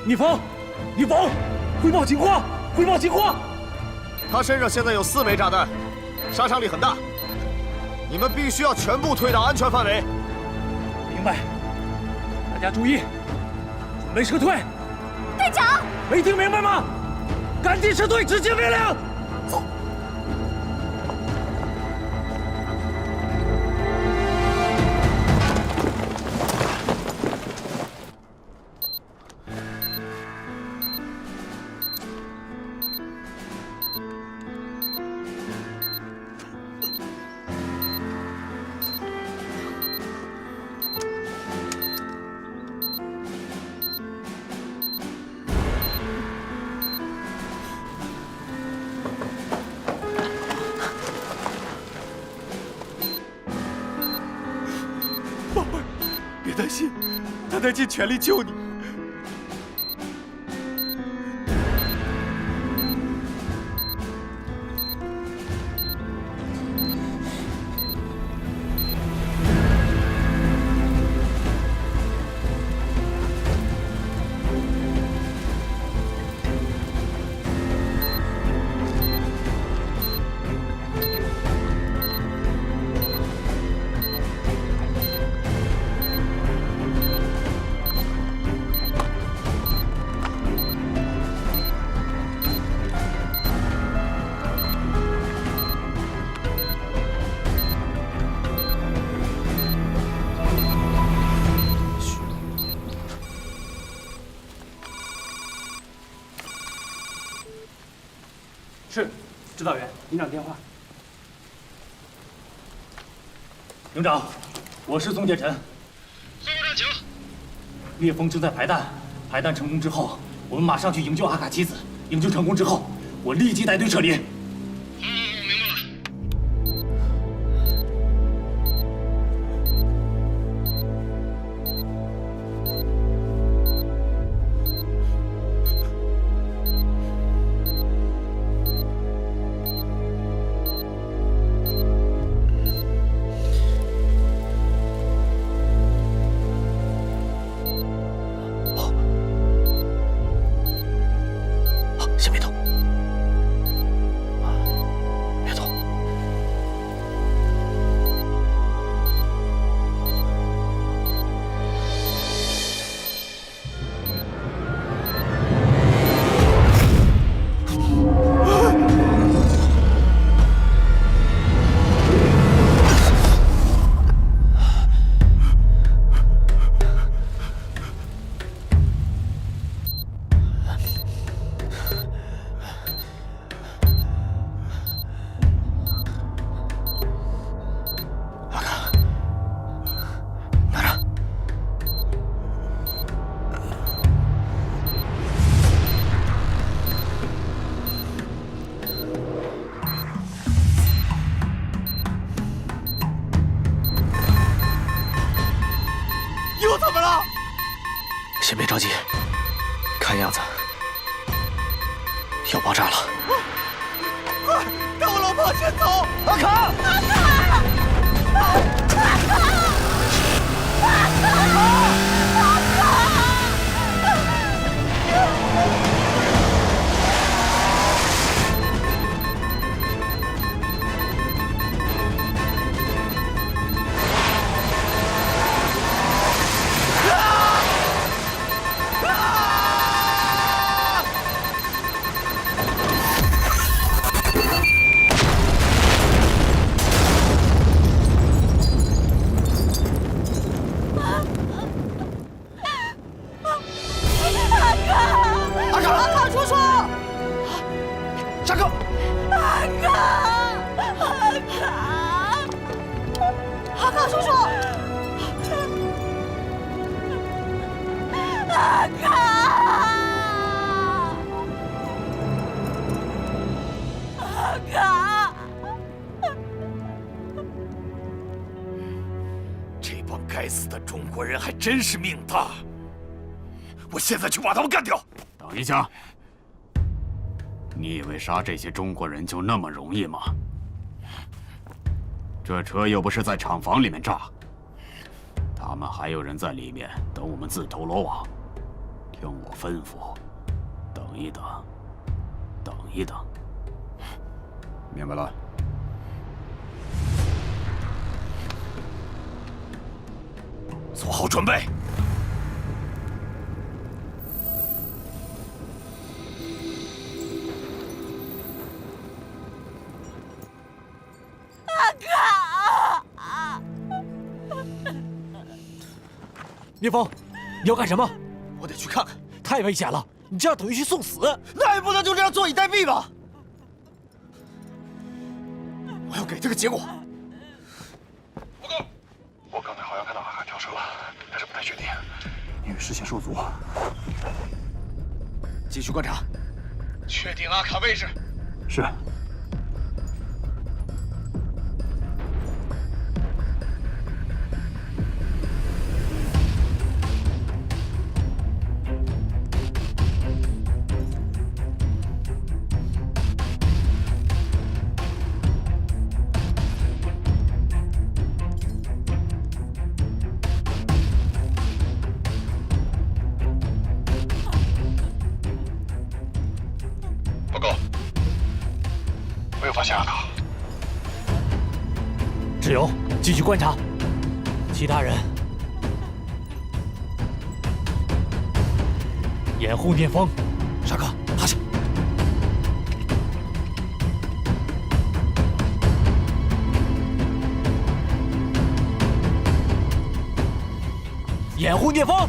逆风，汇报情况，汇报情况。他身上现在有4枚炸弹，杀伤力很大，你们必须要全部退到安全范围。明白。大家注意，准备撤退。队长，没听明白吗？赶紧撤退，执行命令。走。 别担心，他在尽全力救你。是，指导员，营长电话。营长，我是宋建臣。报告战情。烈风正在排弹，排弹成功之后，我们马上去营救阿卡妻子。营救成功之后，我立即带队撤离。好，我明白了。 先别动，别动。又怎么了？先别着急，看样子要爆炸了。快，带我老婆先走！阿卡！这帮该死的中国人还真是命大！我现在去把他们干掉。等一下，你以为杀这些中国人就那么容易吗？这车又不是在厂房里面炸，他们还有人在里面等我们自投罗网。听我吩咐，等一等，等一等。明白了。做好准备。聂风，你要干什么？我得去看看。太危险了，你这样等于去送死。那也不能就这样坐以待毙吧！我要给他个结果。报告，我刚才好像看到阿卡跳车了，但是不太确定，因为视线受阻。继续观察，确定阿卡位置。是。报告，没有发现阿卡。蚩尤，继续观察，其他人掩护聂风。沙哥，趴下。掩护聂风。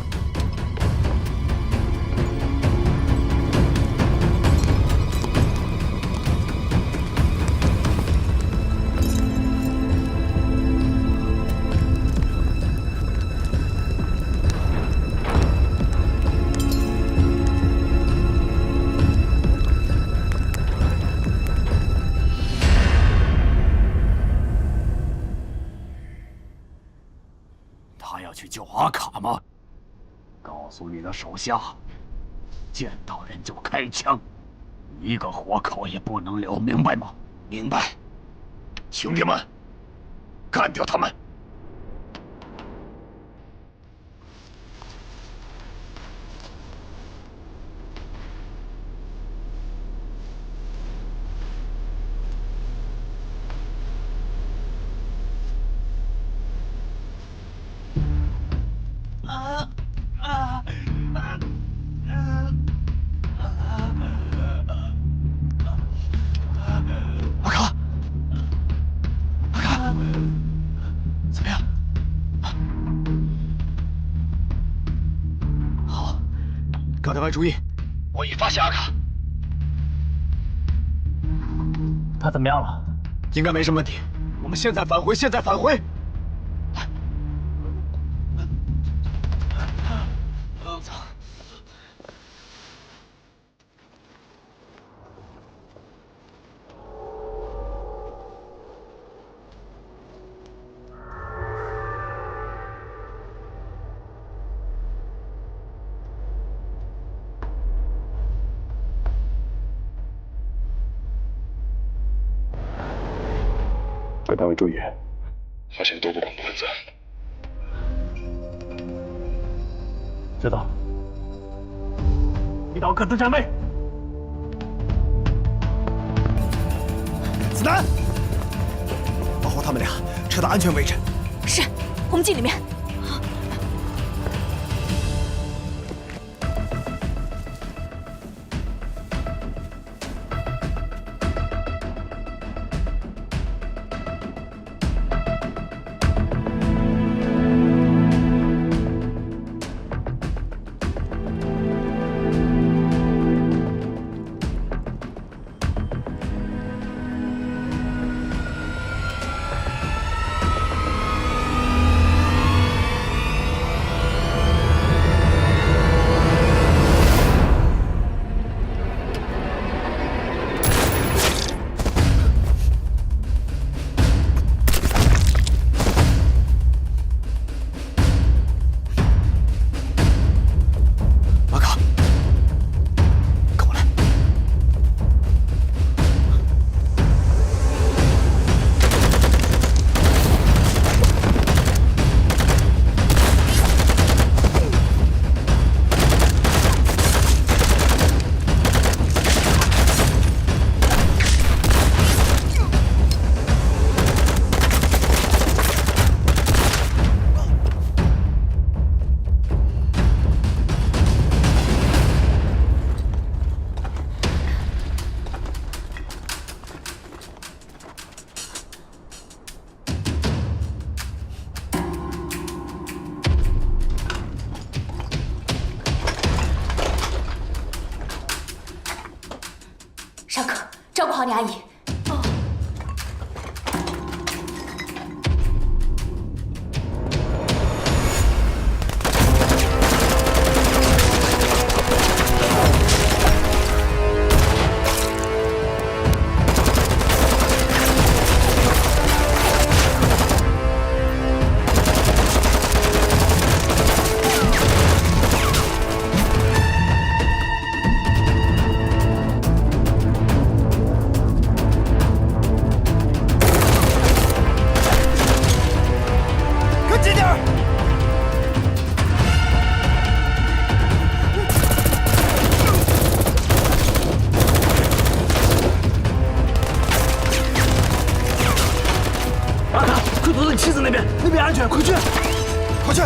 他要去救阿卡吗？告诉你的手下，见到人就开枪，一个活口也不能留，明白吗？明白。兄弟们，干掉他们！阿卡，阿卡，怎么样？好，高台湾注意，我已发现阿卡。他怎么样了？应该没什么问题。我们现在返回，现在返回。走。各单位注意，发现多个恐怖分子。知道。一刀各自站位。子楠，保护他们俩，撤到安全位置。是，我们进里面。不好你阿姨。妻子那边安全，快去！快去！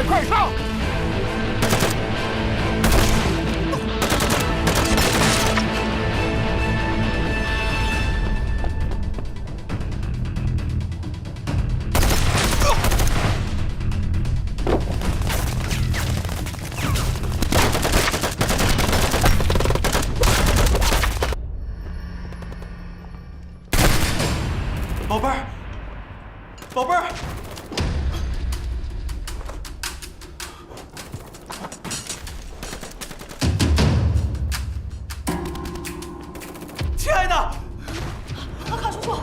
快上！宝贝儿，宝贝儿。亲爱的，阿卡叔叔，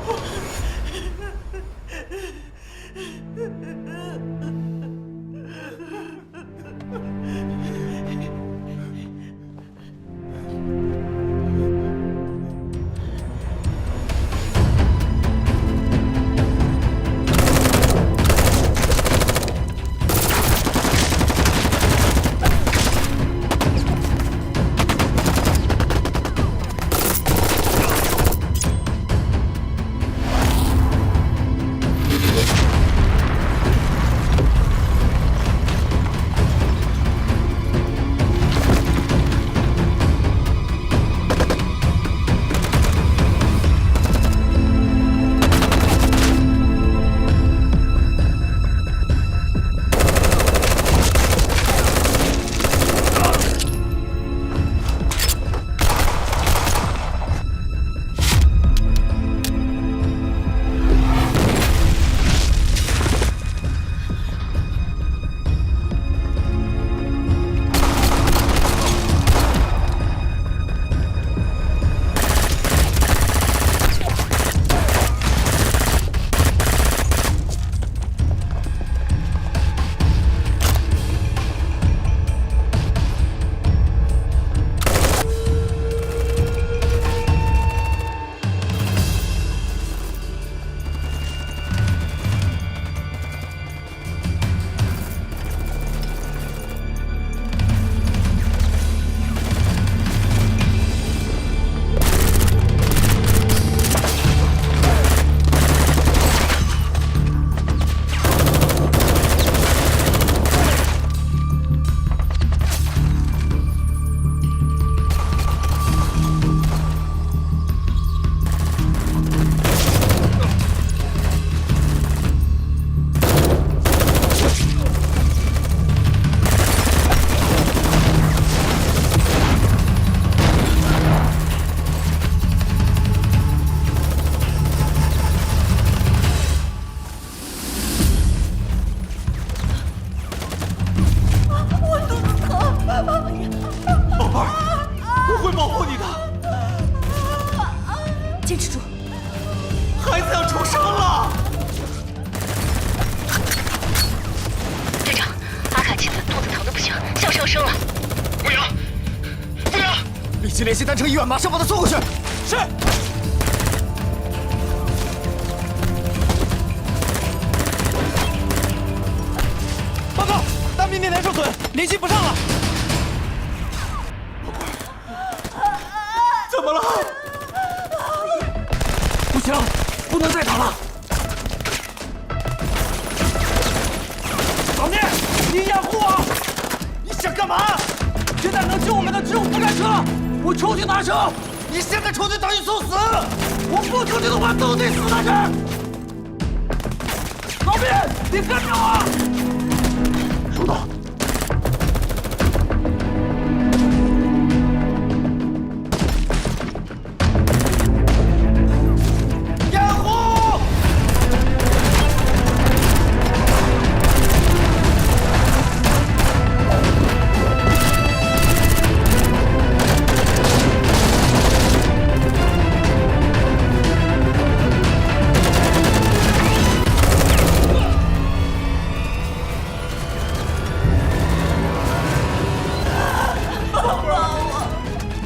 去联系单车医院，马上把他送过去。是。报告，大命电台受损，联系不上了。怎么了？不行，不能再打了。老聂，你掩护我！你想干嘛？现在能救我们的只有覆盖车，我出去拿车。你现在出去等于送死！我不出去的话都得死在这儿。老毕，你跟着我。收到。掩护！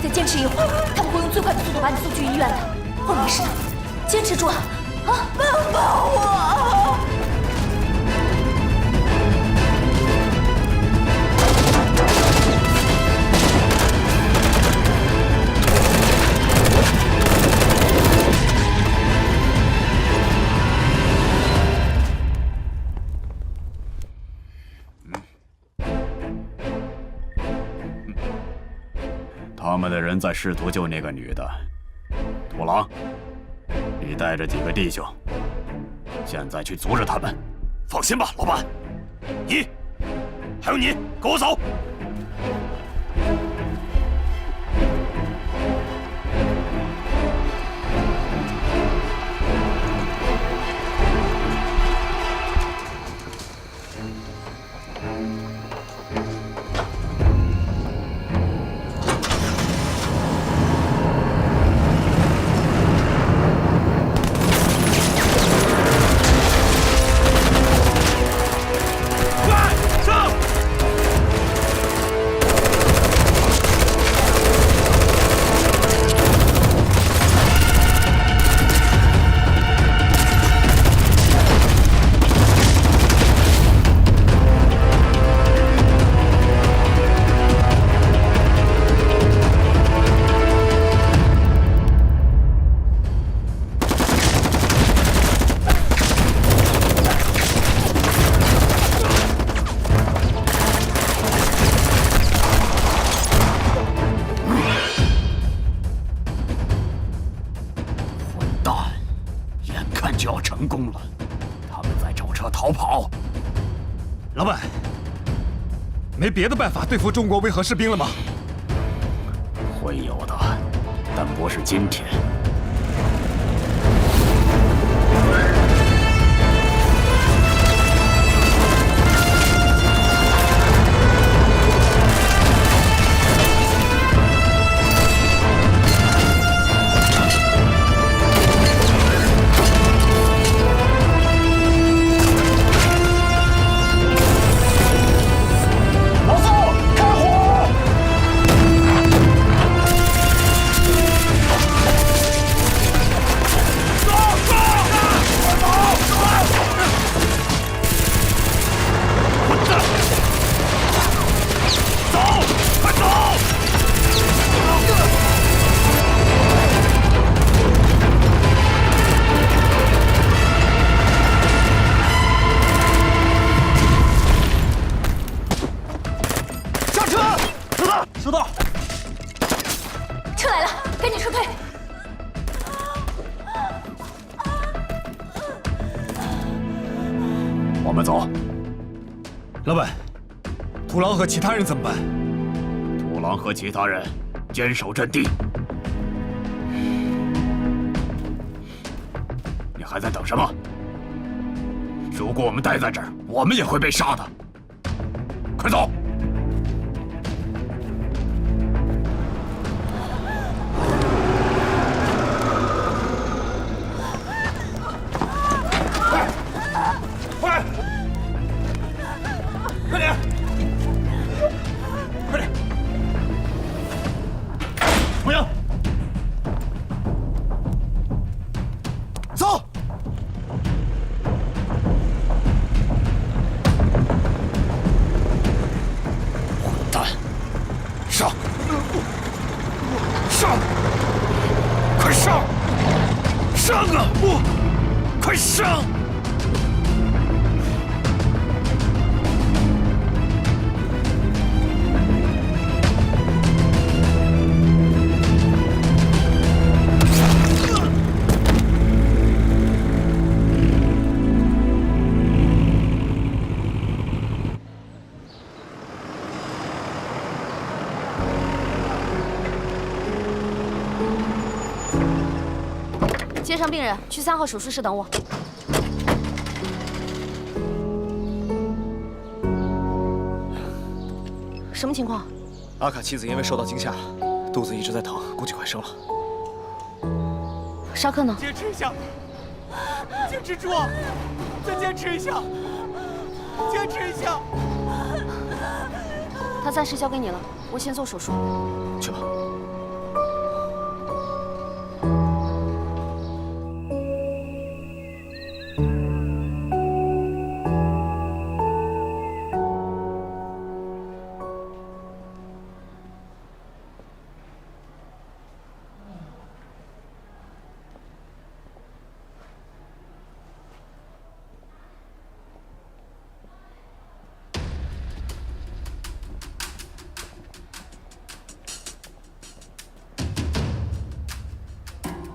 再坚持一会儿，他们会用最快的速度把你送去医院的。会没事的，坚持住啊！啊！帮帮我！他们的人在试图救那个女的。土狼，你带着几个弟兄，现在去阻止他们。放心吧，老板。你，还有你，跟我走。就要成功了，他们在找车逃跑。老板，没别的办法对付中国维和士兵了吗？会有的，但不是今天。收到。车来了，赶紧撤退！我们走。老板，土狼和其他人怎么办？土狼和其他人坚守阵地。你还在等什么？如果我们待在这儿，我们也会被杀的。快走！不要！接上病人，去3号手术室等我。什么情况？阿卡妻子因为受到惊吓，肚子一直在疼，估计快生了。沙克呢？坚持一下，坚持住，再坚持一下，坚持一下。他暂时交给你了，我先做手术。去吧。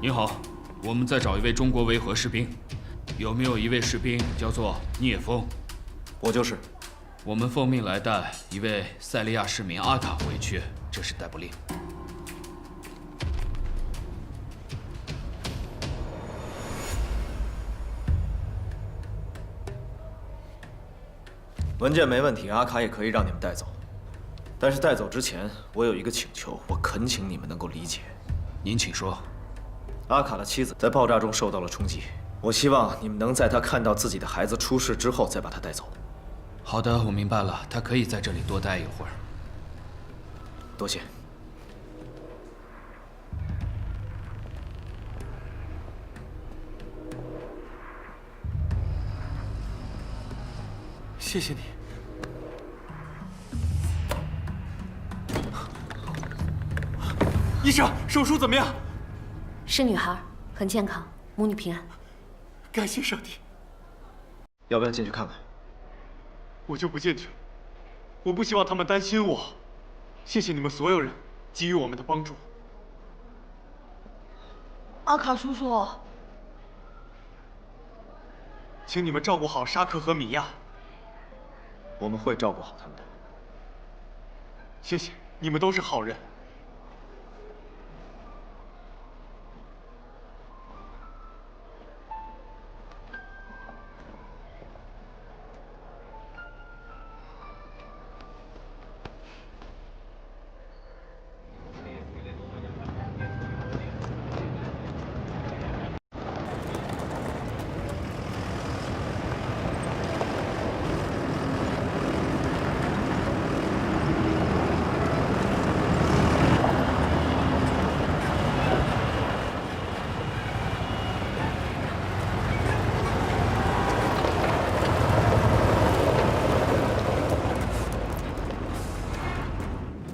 您好，我们在找一位中国维和士兵，有没有一位士兵叫做聂风？我就是。我们奉命来带一位塞利亚市民阿卡回去，这是逮捕令。文件没问题，阿卡也可以让你们带走。但是带走之前，我有一个请求，我恳请你们能够理解。您请说。阿卡的妻子在爆炸中受到了冲击，我希望你们能在她看到自己的孩子出事之后再把她带走。好的，我明白了，他可以在这里多待一会儿。多谢。谢谢你。医生，手术怎么样？是女孩，很健康，母女平安。感谢上帝。要不要进去看看？我就不进去了，我不希望他们担心我。谢谢你们所有人给予我们的帮助。阿卡叔叔，请你们照顾好沙克和米娅。我们会照顾好他们的。谢谢，你们都是好人。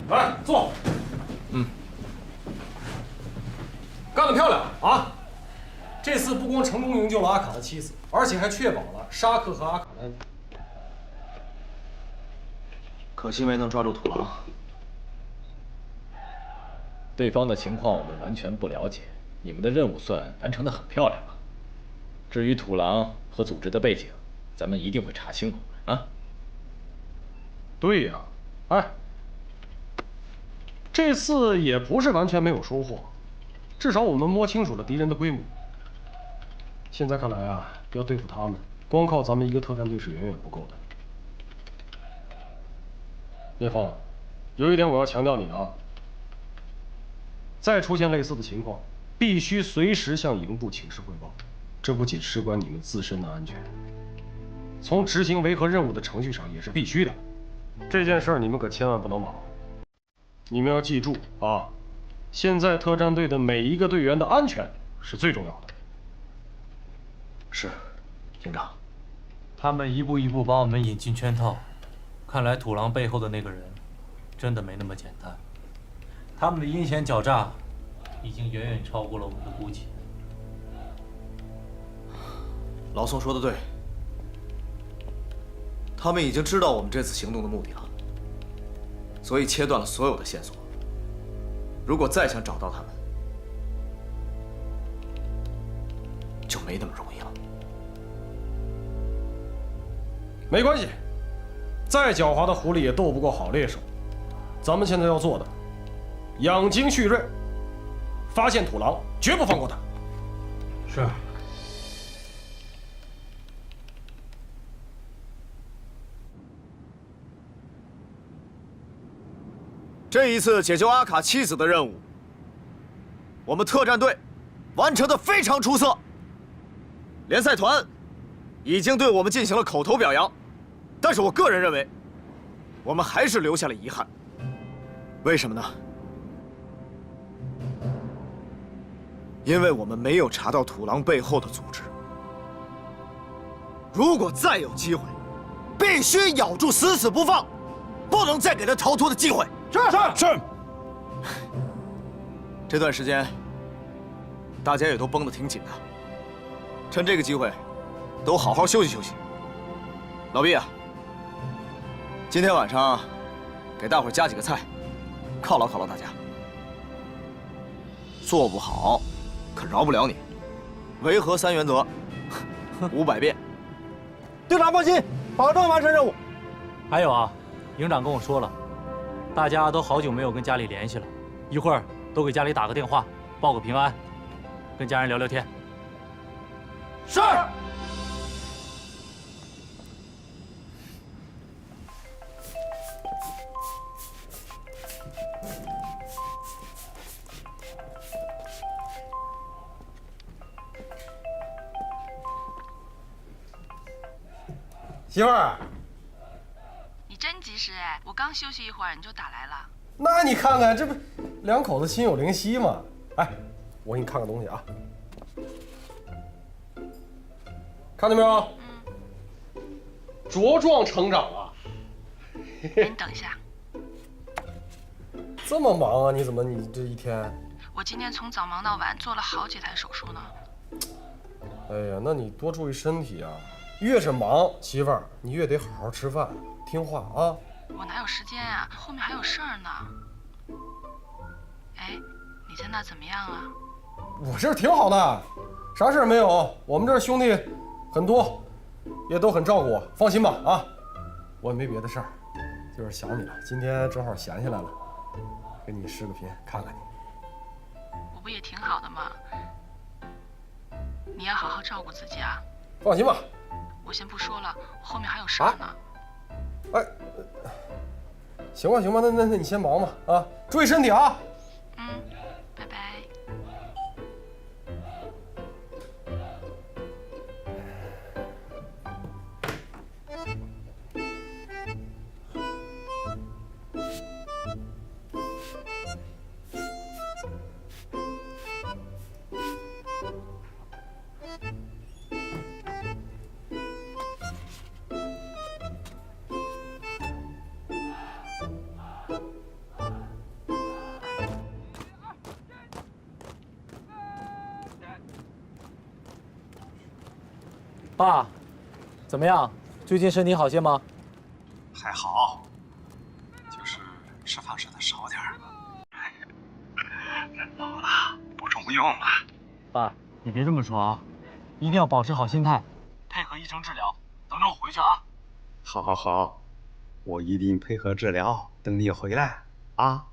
来坐。干得漂亮啊！这次不光成功营救了阿卡的妻子，而且还确保了沙克和阿卡的安全。可惜没能抓住土狼。对方的情况我们完全不了解，你们的任务算完成的很漂亮了。至于土狼和组织的背景，咱们一定会查清楚啊。对呀，哎，这次也不是完全没有收获，至少我们摸清楚了敌人的规模。现在看来啊，要对付他们，光靠咱们一个特战队是远远不够的。聂风，有一点我要强调你啊，再出现类似的情况，必须随时向营部请示汇报。这不仅事关你们自身的安全，从执行维和任务的程序上也是必须的。这件事儿你们可千万不能跑。你们要记住啊，现在特战队的每一个队员的安全是最重要的。是，营长。他们一步一步把我们引进圈套，看来土狼背后的那个人真的没那么简单。他们的阴险狡诈已经远远超过了我们的估计。老宋说的对，他们已经知道我们这次行动的目的了，所以切断了所有的线索。如果再想找到他们，就没那么容易了。没关系，再狡猾的狐狸也斗不过好猎手。咱们现在要做的，养精蓄锐，发现土狼，绝不放过他。是。是。这一次解救阿卡妻子的任务，我们特战队完成的非常出色。联赛团已经对我们进行了口头表扬，但是我个人认为，我们还是留下了遗憾。为什么呢？因为我们没有查到土狼背后的组织。如果再有机会，必须咬住，死死不放，不能再给他逃脱的机会。是。这段时间，大家也都绷得挺紧的，趁这个机会，都好好休息休息。老毕啊，今天晚上给大伙加几个菜，犒劳犒劳大家。做不好，可饶不了你。维和3原则，500遍。队长放心，保证完成任务。还有啊，营长跟我说了，大家都好久没有跟家里联系了，一会儿都给家里打个电话，报个平安，跟家人聊聊天。是。媳妇儿，你真及时哎！我刚休息一会儿你就打来了。那你看看，这不两口子心有灵犀吗？哎，我给你看个东西啊，看见没有？茁壮成长啊！你等一下。这么忙啊？你这一天？我今天从早忙到晚，做了好几台手术呢。哎呀，那你多注意身体啊！越是忙，媳妇儿你越得好好吃饭，听话啊！我哪有时间啊？后面还有事儿呢。哎，你在那怎么样啊？我这儿挺好的，啥事儿没有。我们这儿兄弟很多，也都很照顾我，放心吧啊！我也没别的事儿，就是想你了。今天正好闲下来了，给你视个频，看看你。我不也挺好的吗？你要好好照顾自己啊！放心吧。我先不说了，我后面还有事儿呢。哎，行吧，那你先忙吧啊，注意身体啊。拜拜。爸，怎么样？最近身体好些吗？还好，就是吃饭吃的少点儿。人老了不中用了。爸，你别这么说啊，一定要保持好心态，配合医生治疗。等着我回去啊。好，我一定配合治疗，等你回来啊。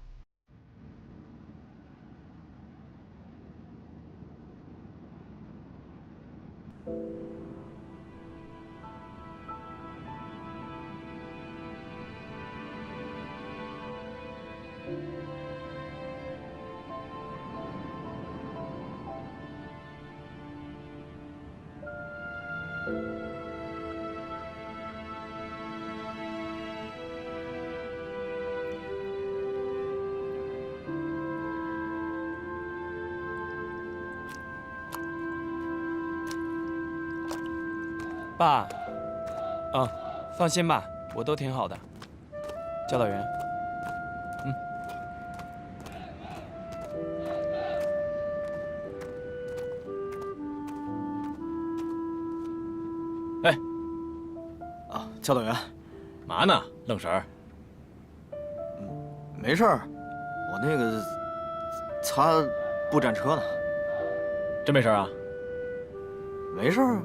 爸，放心吧，我都挺好的。教导员，哎，教导员，嘛呢，愣神儿？没事儿，我那个擦步战车呢。真没事啊？没事儿。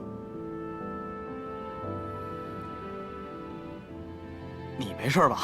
你没事吧？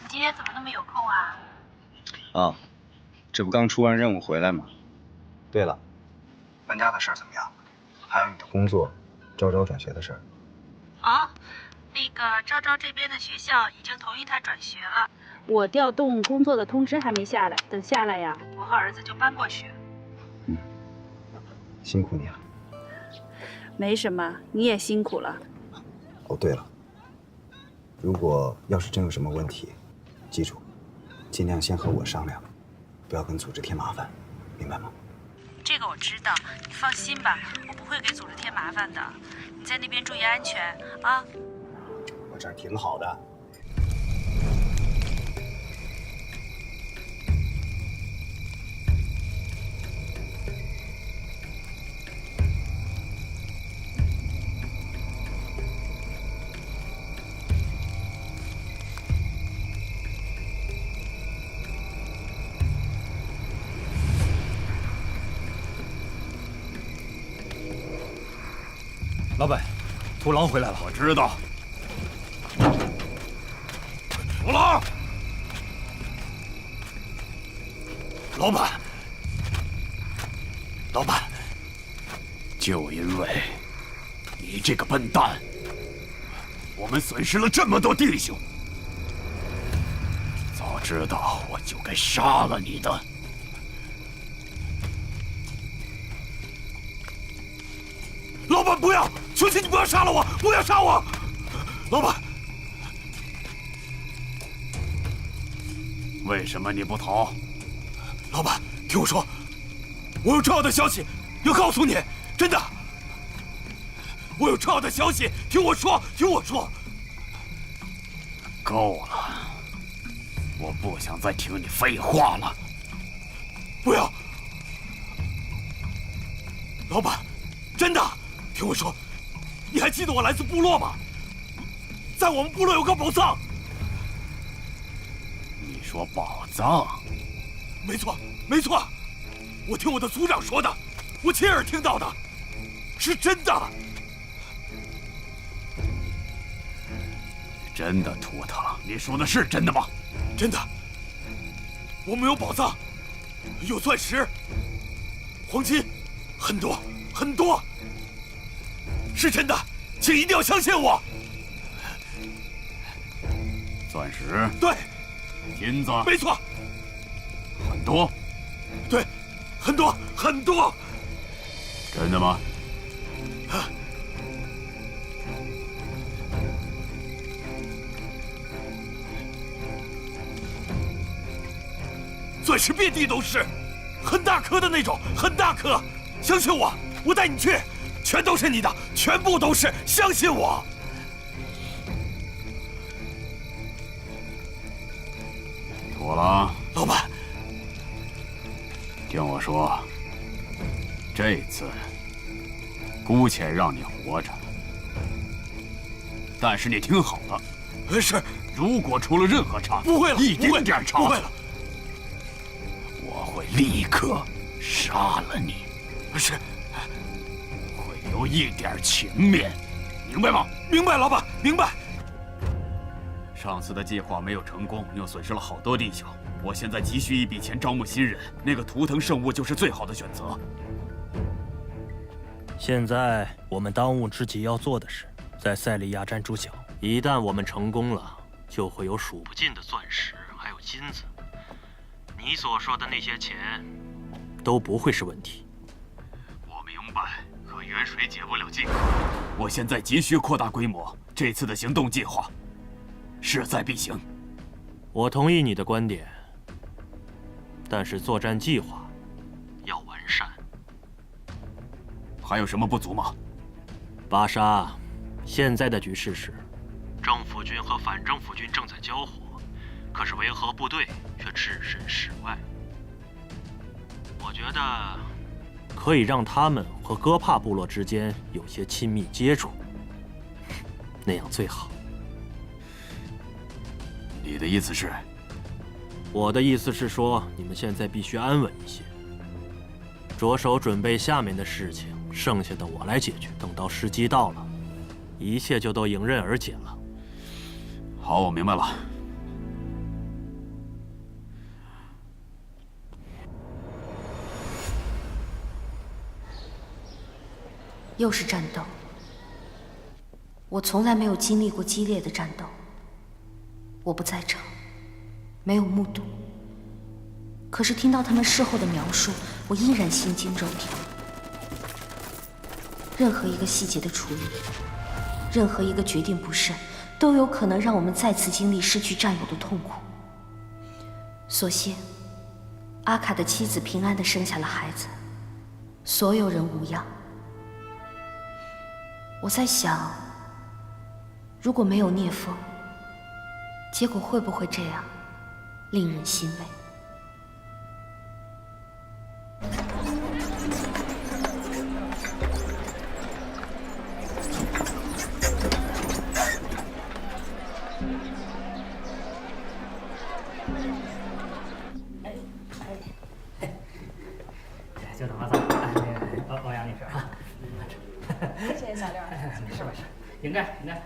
你今天怎么那么有空啊？啊，这不刚出完任务回来吗？对了，搬家的事儿怎么样？还有你的工作，昭昭转学的事儿。啊，那个昭昭这边的学校已经同意他转学了，我调动工作的通知还没下来，等下来呀，我和儿子就搬过去。辛苦你了。没什么，你也辛苦了。哦，对了，如果要是真有什么问题，记住，尽量先和我商量，不要跟组织添麻烦，明白吗？这个我知道，你放心吧，我不会给组织添麻烦的。你在那边注意安全啊。我这儿挺好的。老板，土狼回来了。我知道。土狼，老板，老板，就因为你这个笨蛋，我们损失了这么多弟兄。早知道我就该杀了你的。老板，不要！求求你不要杀了我！不要杀我！老板，为什么你不逃？老板，听我说，我有重要的消息要告诉你，真的，我有重要的消息，听我说，听我说。够了，我不想再听你废话了。不要，老板，真的。听我说，你还记得我来自部落吗？在我们部落有个宝藏。你说宝藏？没错，没错，我听我的族长说的，我亲耳听到的，是真的。真的，图腾，你说的是真的吗？真的。我们有宝藏，有钻石、黄金，很多很多。是真的，请一定要相信我。钻石，对；金子，没错。很多，对，很多很多。真的吗？钻石遍地都是，很大颗的那种，很大颗。相信我，我带你去。全都是你的，全部都是，相信我。土狼，老板，听我说，这次姑且让你活着，但是你听好了，是，如果出了任何差错，不会了，一丁点差错，不会了，我会立刻杀了你。是。留一点情面，明白吗？明白，老板，明白。上次的计划没有成功，又损失了好多弟兄。我现在急需一笔钱招募新人，那个图腾圣物就是最好的选择。现在我们当务之急要做的是在塞利亚站住脚。一旦我们成功了，就会有数不尽的钻石，还有金子。你所说的那些钱都不会是问题。我明白。可远水解不了近渴，我现在急需扩大规模。这次的行动计划势在必行。我同意你的观点，但是作战计划要完善。还有什么不足吗？巴沙，现在的局势是，政府军和反政府军正在交火，可是维和部队却置身事外。我觉得可以让他们和戈帕部落之间有些亲密接触，那样最好。你的意思是？我的意思是说，你们现在必须安稳一些，着手准备下面的事情，剩下的我来解决。等到时机到了，一切就都迎刃而解了。好，我明白了。又是战斗。我从来没有经历过激烈的战斗，我不在场，没有目睹。可是听到他们事后的描述，我依然心惊肉跳。任何一个细节的处理，任何一个决定不慎，都有可能让我们再次经历失去战友的痛苦。所幸，阿卡的妻子平安地生下了孩子，所有人无恙。我在想，如果没有聂风，结果会不会这样，令人欣慰？就等马嫂，欧阳女士啊。谢谢小六。没事没事，应该。来。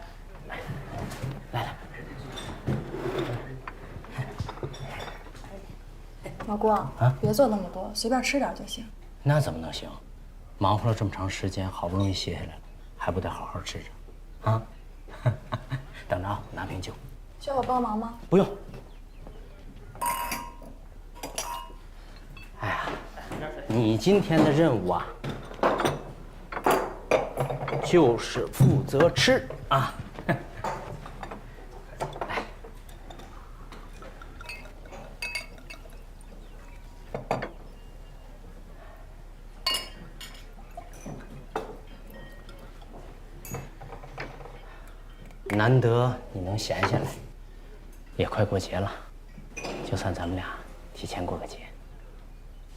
老郭啊，别做那么多，随便吃点就行。那怎么能行？忙活了这么长时间，好不容易歇下来了，还不得好好吃着？啊！等着啊，拿瓶酒。需要我帮忙吗？不用。哎呀，你今天的任务啊，就是负责吃啊。难得你能闲下来，也快过节了，就算咱们俩提前过个节，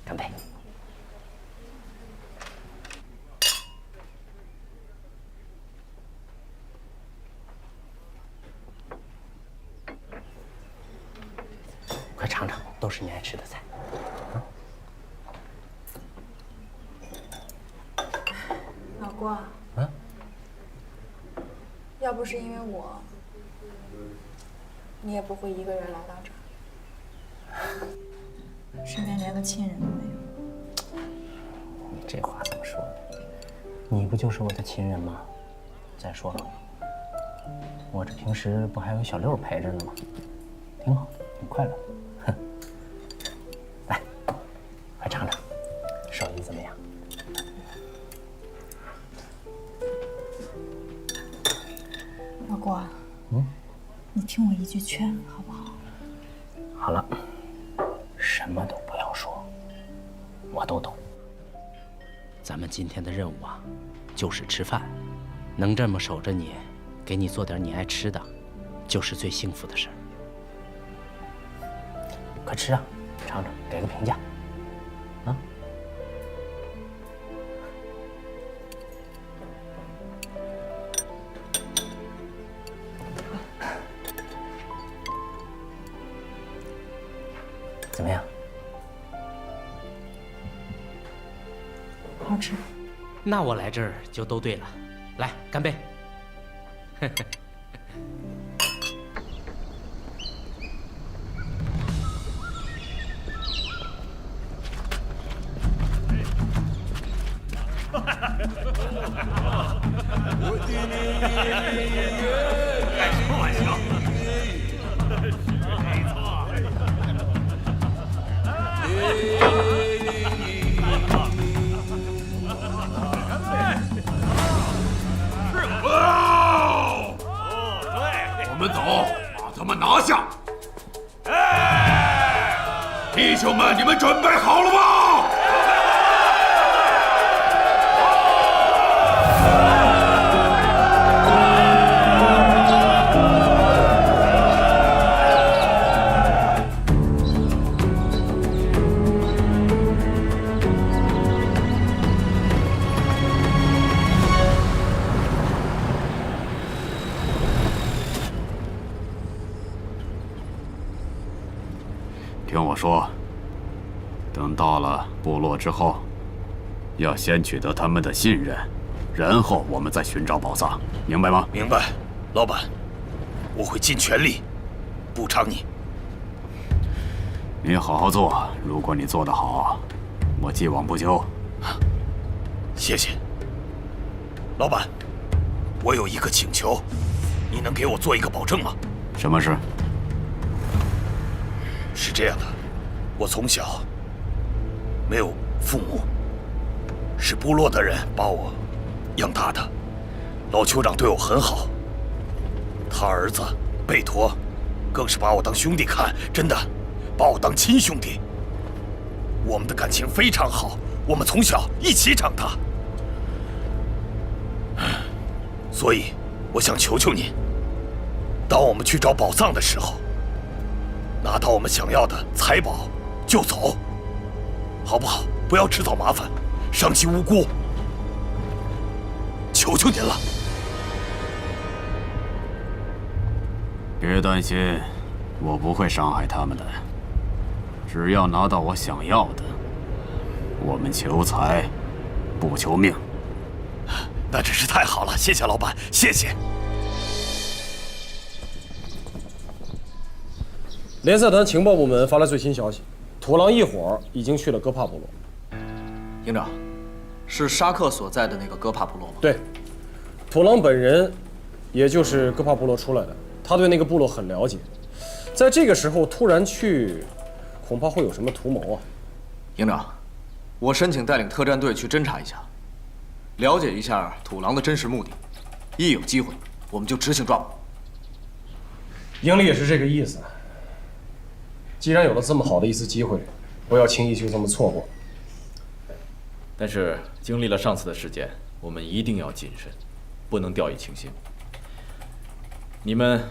干杯！快尝尝，都是你爱吃的菜。老郭。要不是因为我，你也不会一个人来到这儿，身边连个亲人都没有。你这话怎么说的？你不就是我的亲人吗？再说了，我这平时不还有小六陪着呢吗？挺好，挺快乐。哼，来，快尝尝，手艺怎么样？老郭，你听我一句劝，好不好？好了，什么都不要说，我都懂。咱们今天的任务啊，就是吃饭，能这么守着你，给你做点你爱吃的，就是最幸福的事儿。快吃啊，尝尝，给个评价。啊？怎么样？好吃。那我来这儿就都对了。来，干杯！开什么玩笑？我们走，把他们拿下！弟兄们，你们准备好了吗？听我说，等到了部落之后，要先取得他们的信任，然后我们再寻找宝藏，明白吗？明白，老板，我会尽全力补偿你。你好好做，如果你做得好，我既往不咎。谢谢。老板，我有一个请求，你能给我做一个保证吗？什么事？是这样的，我从小没有父母，是部落的人把我养大的。老酋长对我很好，他儿子贝陀更是把我当兄弟看，真的把我当亲兄弟。我们的感情非常好，我们从小一起长大。所以，我想求求您，当我们去找宝藏的时候，拿到我们想要的财宝就走，好不好？不要制造麻烦，伤及无辜。求求您了。别担心，我不会伤害他们的。只要拿到我想要的，我们求财，不求命。那真是太好了，谢谢老板，谢谢。联赛团情报部门发来最新消息，土狼一伙已经去了戈帕部落。营长，是沙克所在的那个戈帕部落吗？对，土狼本人，也就是戈帕部落出来的，他对那个部落很了解。在这个时候突然去，恐怕会有什么图谋啊！营长，我申请带领特战队去侦查一下，了解一下土狼的真实目的。一有机会，我们就执行抓捕。营里也是这个意思。既然有了这么好的一次机会，不要轻易就这么错过。但是经历了上次的事件，我们一定要谨慎，不能掉以轻心。你们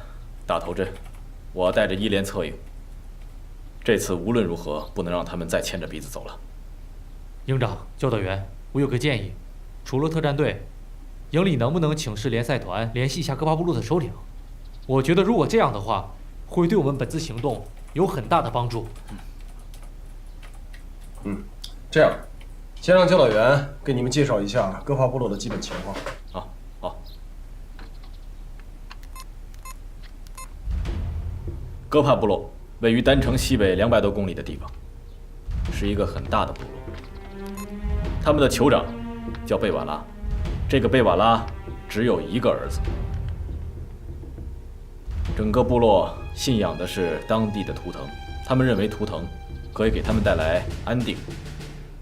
打头阵，我带着1连策应。这次无论如何不能让他们再牵着鼻子走了。营长、教导员，我有个建议，除了特战队，营里能不能请示联赛团联系一下戈帕部落的首领？我觉得如果这样的话，会对我们本次行动有很大的帮助。这样，先让教导员给你们介绍一下戈帕部落的基本情况。好。戈帕部落位于丹城西北200多公里的地方，是一个很大的部落。他们的酋长叫贝瓦拉，这个贝瓦拉只有一个儿子。整个部落信仰的是当地的图腾，他们认为图腾可以给他们带来安定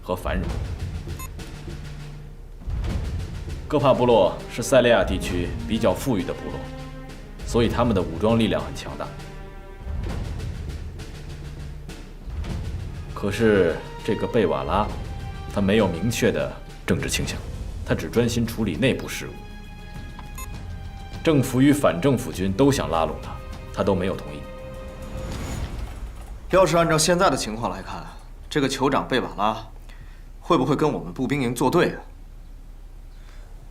和繁荣。戈帕部落是塞利亚地区比较富裕的部落，所以他们的武装力量很强大。可是这个贝瓦拉，他没有明确的政治倾向，他只专心处理内部事务。政府与反政府军都想拉拢他，他都没有同意。要是按照现在的情况来看，这个酋长贝瓦拉会不会跟我们步兵营作对啊？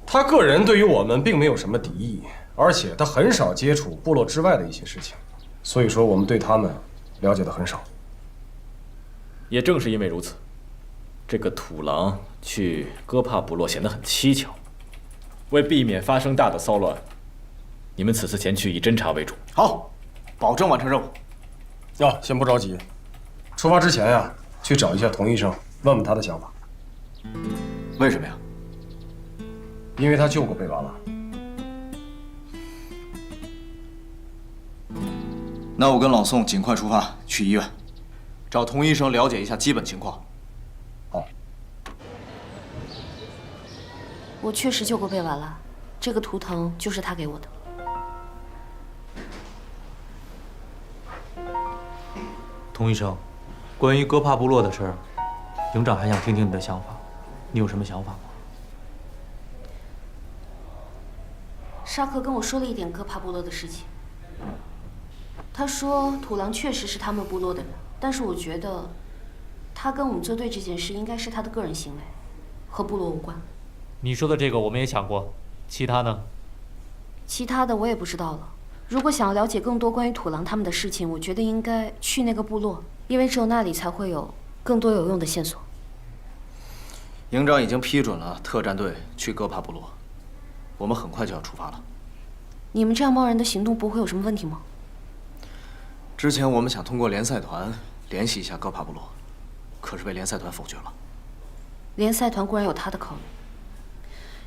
他个人对于我们并没有什么敌意，而且他很少接触部落之外的一些事情，所以说我们对他们了解的很少。也正是因为如此，这个土狼去戈帕部落显得很蹊跷。为避免发生大的骚乱，你们此次前去以侦查为主。好，保证完成任务。先不着急，出发之前呀，去找一下童医生，问问他的想法。为什么呀？因为他救过贝瓦拉。那我跟老宋尽快出发去医院，找童医生了解一下基本情况。好。我确实救过贝瓦拉，这个图腾就是他给我的。童医生，关于戈帕部落的事儿，营长还想听听你的想法，你有什么想法吗？沙克跟我说了一点戈帕部落的事情。他说土狼确实是他们部落的人，但是我觉得他跟我们作对这件事应该是他的个人行为，和部落无关。你说的这个我们也想过，其他呢？其他的我也不知道了。如果想要了解更多关于土狼他们的事情，我觉得应该去那个部落，因为只有那里才会有更多有用的线索。营长已经批准了特战队去戈帕部落，我们很快就要出发了。你们这样贸然的行动不会有什么问题吗？之前我们想通过联赛团联系一下戈帕部落，可是被联赛团否决了。联赛团固然有他的考虑，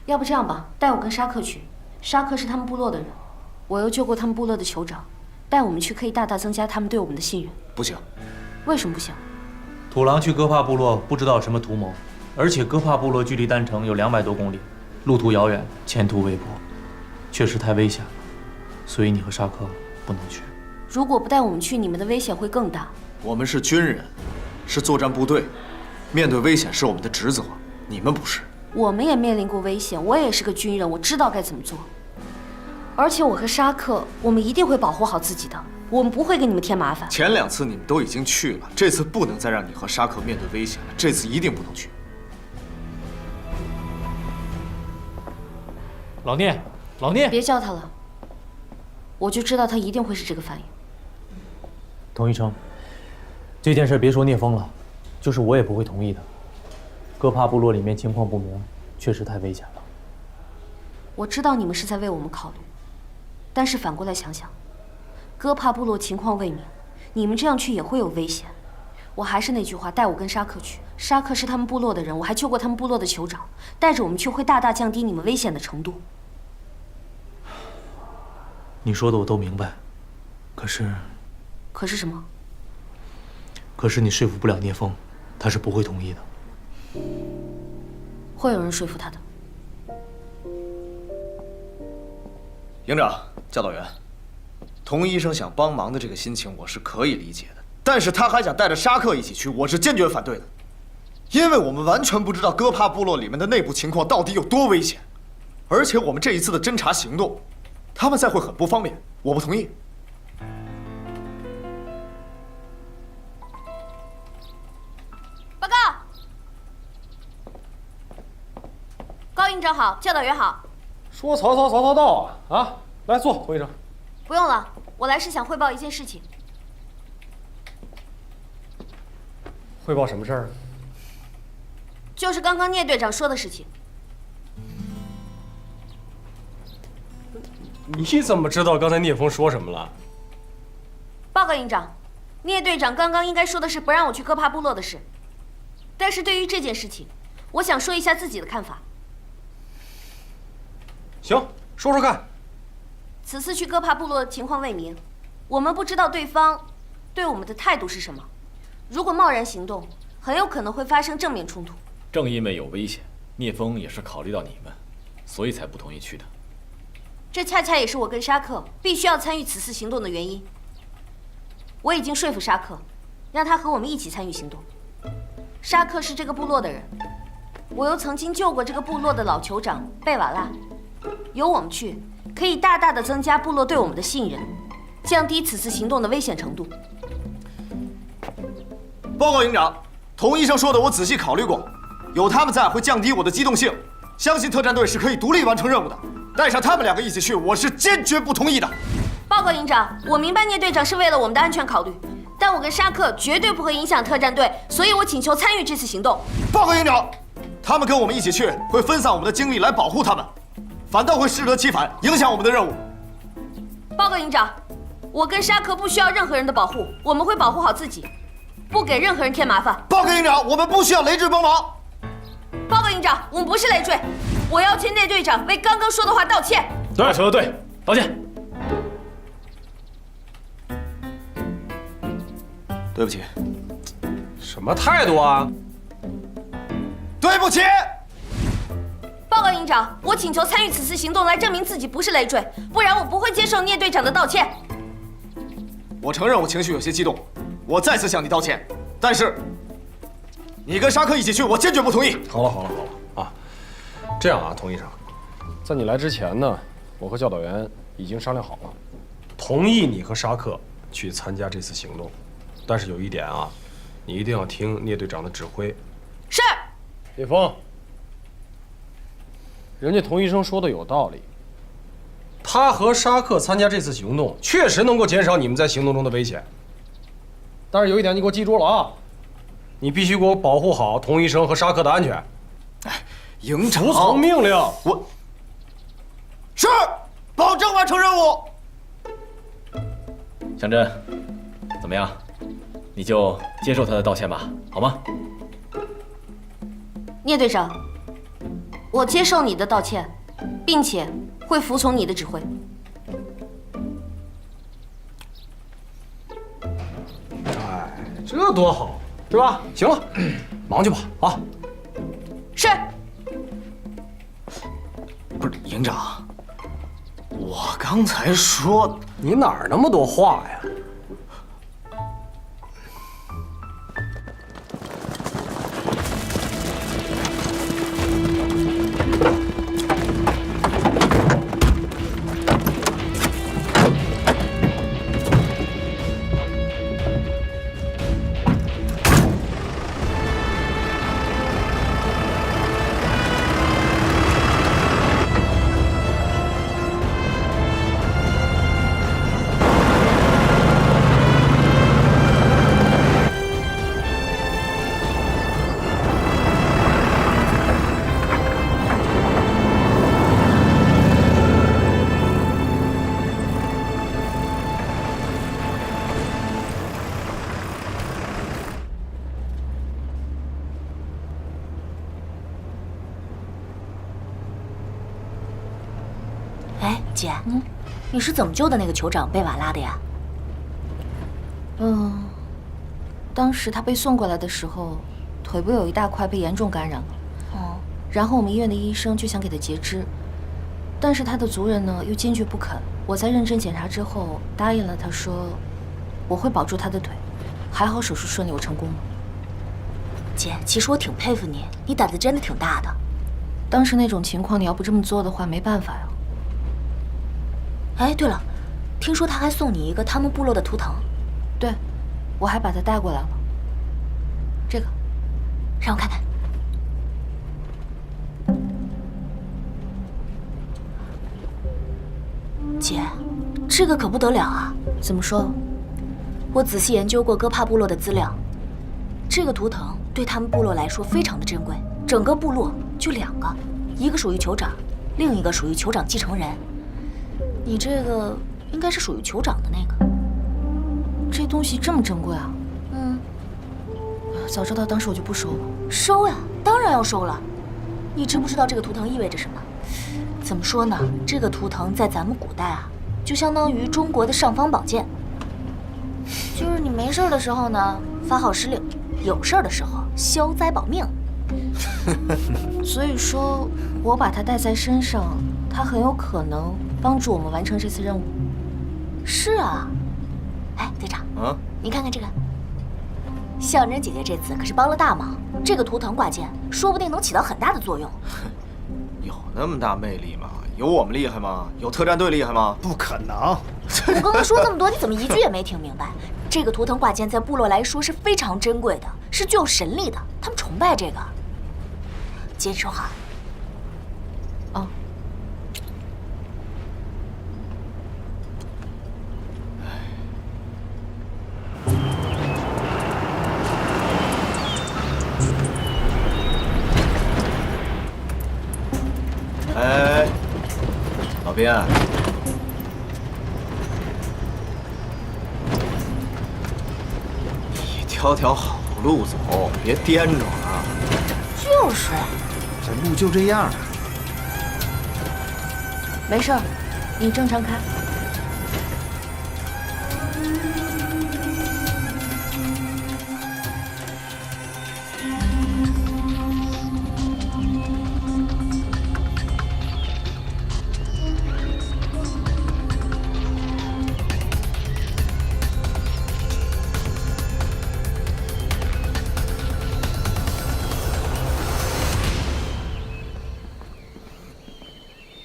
要不这样吧，带我跟沙克去。沙克是他们部落的人，我又救过他们部落的酋长，带我们去可以大大增加他们对我们的信任。不行。为什么不行？土狼去戈帕部落不知道有什么图谋，而且戈帕部落距离丹城有200多公里，路途遥远，前途未卜，确实太危险了。所以你和沙克不能去。如果不带我们去，你们的危险会更大。我们是军人，是作战部队，面对危险是我们的职责，你们不是。我们也面临过危险，我也是个军人，我知道该怎么做。而且我和沙克，我们一定会保护好自己的，我们不会给你们添麻烦。前2次你们都已经去了，这次不能再让你和沙克面对危险了，这次一定不能去。老聂，老聂，别叫他了，我就知道他一定会是这个反应。童医生，这件事别说聂风了，就是我也不会同意的。戈帕部落里面情况不明，确实太危险了。我知道你们是在为我们考虑，但是反过来想想，戈帕部落情况未明，你们这样去也会有危险。我还是那句话，带我跟沙克去。沙克是他们部落的人，我还救过他们部落的酋长，带着我们去会大大降低你们危险的程度。你说的我都明白，可是什么？可是你说服不了聂风，他是不会同意的。会有人说服他的。营长、教导员，童医生想帮忙的这个心情我是可以理解的，但是他还想带着沙克一起去，我是坚决反对的，因为我们完全不知道戈帕部落里面的内部情况到底有多危险，而且我们这一次的侦查行动，他们再会很不方便，我不同意。报告，高营长好，教导员好。说曹操，曹操到啊！啊，来坐，童医生。不用了，我来是想汇报一件事情。汇报什么事儿？就是刚刚聂队长说的事情。你怎么知道刚才聂风说什么了？报告营长，聂队长刚刚应该说的是不让我去戈帕部落的事，但是对于这件事情，我想说一下自己的看法。行，说说看。此次去戈帕部落情况未明，我们不知道对方对我们的态度是什么。如果贸然行动，很有可能会发生正面冲突。正因为有危险，聂风也是考虑到你们，所以才不同意去的。这恰恰也是我跟沙克必须要参与此次行动的原因。我已经说服沙克，让他和我们一起参与行动。沙克是这个部落的人，我又曾经救过这个部落的老酋长贝瓦拉。由我们去，可以大大的增加部落对我们的信任，降低此次行动的危险程度。报告营长，童医生说的我仔细考虑过，有他们在会降低我的机动性，相信特战队是可以独立完成任务的。带上他们2个一起去，我是坚决不同意的。报告营长，我明白聂队长是为了我们的安全考虑，但我跟沙克绝对不会影响特战队，所以我请求参与这次行动。报告营长，他们跟我们一起去，会分散我们的精力来保护他们，反倒会适得其反，影响我们的任务。报告营长，我跟沙克不需要任何人的保护，我们会保护好自己，不给任何人添麻烦。报告营长，我们不需要累赘帮忙。报告营长，我们不是累赘，我要求聂队长为刚刚说的话道歉。对，说的对，道歉。对不起。什么态度啊？对不起。报告营长，我请求参与此次行动来证明自己不是累赘，不然我不会接受聂队长的道歉。我承认我情绪有些激动，我再次向你道歉。但是，你跟沙克一起去，我坚决不同意。好了啊，这样啊，童医生，在你来之前呢，我和教导员已经商量好了，同意你和沙克去参加这次行动，但是有一点啊，你一定要听聂队长的指挥。是。聂风，人家童医生说的有道理，他和沙克参加这次行动，确实能够减少你们在行动中的危险。但是有一点，你给我记住了啊，你必须给我保护好童医生和沙克的安全。哎，营长，服从命令。我是，保证完成任务。向真，怎么样？你就接受他的道歉吧，好吗？聂队长，我接受你的道歉，并且会服从你的指挥。哎，这多好，是吧？行了，忙去吧啊！是。不是营长，我刚才说你哪儿那么多话呀？哎，姐，你是怎么救的那个酋长贝瓦拉的呀？当时他被送过来的时候，腿部有一大块被严重感染了。哦，然后我们医院的医生就想给他截肢，但是他的族人呢又坚决不肯。我在认真检查之后答应了他说，我会保住他的腿。还好手术顺利，我成功了。姐，其实我挺佩服你，你胆子真的挺大的。当时那种情况，你要不这么做的话，没办法呀。哎，对了，听说他还送你一个他们部落的图腾。对，我还把它带过来了。这个，让我看看。姐，这个可不得了啊！怎么说？我仔细研究过戈帕部落的资料，这个图腾对他们部落来说非常的珍贵。整个部落就2个，一个属于酋长，另一个属于酋长继承人。你这个应该是属于酋长的那个。这东西这么珍贵啊？早知道当时我就不收了。收呀，当然要收了。你知不知道这个图腾意味着什么？怎么说呢？这个图腾在咱们古代啊，就相当于中国的尚方宝剑。就是你没事的时候呢，发号施令；有事的时候，消灾保命。所以说，我把它带在身上，它很有可能帮助我们完成这次任务。是啊。哎，队长，你看看这个，象征姐姐这次可是帮了大忙。这个图腾挂件，说不定能起到很大的作用。有那么大魅力吗？有我们厉害吗？有特战队厉害吗？不可能！我刚才说这么多，你怎么一句也没听明白？这个图腾挂件在部落来说是非常珍贵的，是具有神力的，他们崇拜这个。姐，你说好。哦。哎，老边，你挑条好路走，别颠着啊！就是，这路就这样。没事儿，你正常开。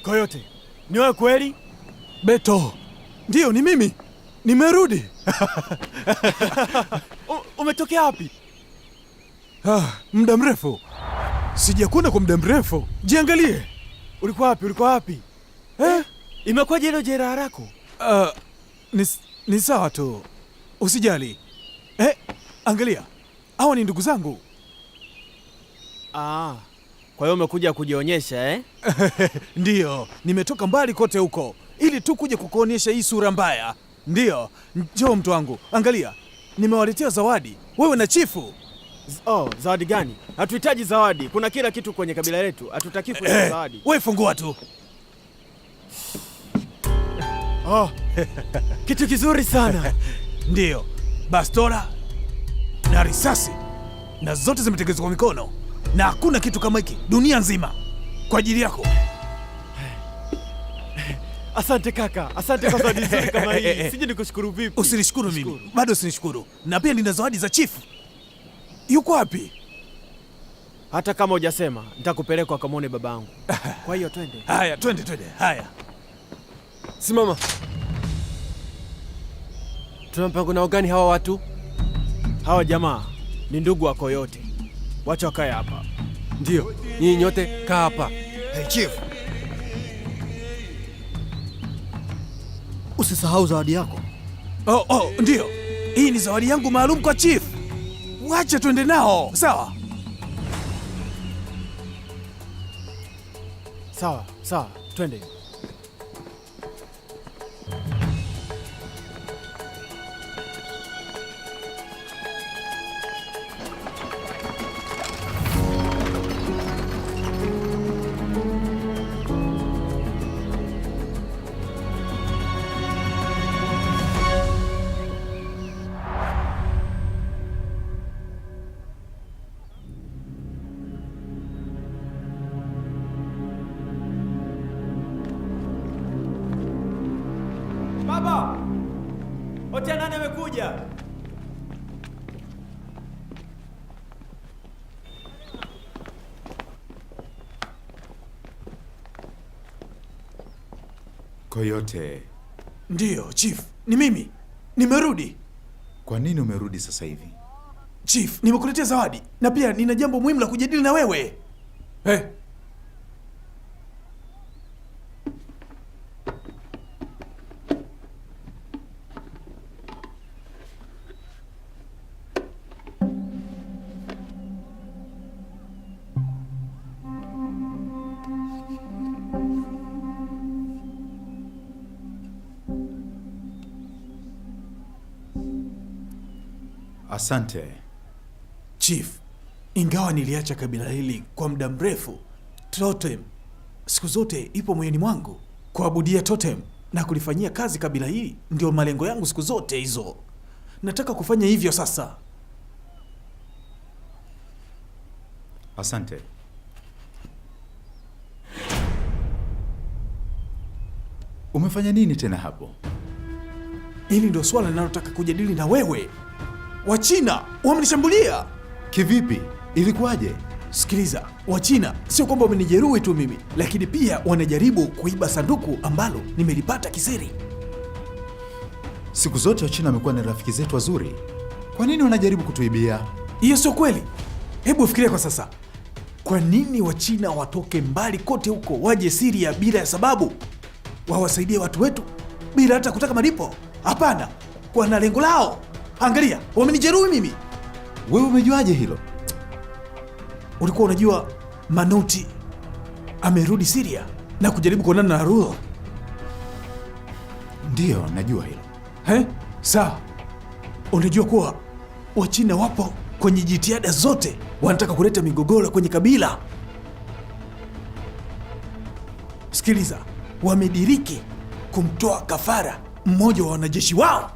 Coyote, ni wewe kweli? Beto, ndiyo ni mimi. Nimerudi. Umetokea wapi? Muda mrefu. Sijakuona kwa muda mrefu. Jiangalie. Ulikuwa wapi? Ulikuwa wapi? Imekuwaje hilo jeraha lako? Ni sawa tu. Usijali. Angalia. Hawa ni ndugu zangu. Kwa hiyo umekuja kujionyesha eh? Ndiyo, nimetoka mbali kote huko ili tu kuja kukuonyesha hii sura mbaya. Ndiyo, njoo mtu wangu, angalia, nimewaletea zawadi wewe na chifu. Zawadi gani? Hatuhitaji zawadi. Kuna kila kitu kwenye kabila letu. Hatutaki kuletea zawadi. Wewe fungua tu. Kitu kizuri sana. Ndiyo, bastola na risasi na zote zimetengenezwa kwa mikono, na hakuna kitu kama hiki dunia nzima kwa ajili yako. Asante kaka, asante kwa zawadi nzuri kama hii. Sije nikushukuru vipi? Usinishukuru mimi, bado usinishukuru. Na pia nina zawadi za chifu. Yuko wapi? Hata kama hujasema, nitakupeleka akamwone babangu. Kwa hiyo twende. Haya, twende. Haya, simama. Tuna mpango nao gani hawa watu? Hawa jamaa ni ndugu wako yote. Wacha wakae hapa. Ndio, nyinyi nyote kaa hapa. Hey, chief. Usisahau zawadi yako. Ndio. Hii ni zawadi yangu maalum kwa chief. Wacha twende nao, sawa? Sawa, twende. Baba! Otia nani amekuja? Coyote. Ndiyo, chief. Ni mimi. Nimerudi. Kwa nini umerudi sasa hivi? Chief, nimekuletea zawadi na pia nina jambo muhimu la kujadili na wewe. Asante. Chief, ingawa niliacha kabila hili kwa muda mrefu, totem siku zote ipo moyoni mwangu. Kuabudia totem na kulifanyia kazi kabila hili ndio malengo yangu siku zote hizo. Nataka kufanya hivyo sasa. Asante. Umefanya nini tena hapo? Hili ndio swala ninalotaka kujadili na wewe. Wachina wamenishambulia. Kivipi? Ilikuwaje? Sikiliza, Wachina sio kwamba wamenijeruhi tu mimi, lakini pia wanajaribu kuiba sanduku ambalo nimelipata kisiri. Siku zote Wachina wamekuwa ni rafiki zetu wazuri. Kwa nini wanajaribu kutuibia? Hiyo sio kweli. Hebu fikiria kwa sasa. Kwa nini Wachina watoke mbali kote huko waje Syria bila ya sababu? Wawasaidie watu wetu bila hata kutaka malipo? Hapana, wana lengo lao. Angalia, wamenijeruhi mimi. Wewe umejuaje hilo? Ulikuwa unajua Manoti amerudi Syria na kujaribu kuonana na Ruho? Ndiyo, najua hilo. Sawa. Unajua kuwa Wachina wapo kwenye jitihada zote, wanataka kuleta migogoro kwenye kabila. Sikiliza, wamediriki kumtoa kafara mmoja wa wanajeshi wao.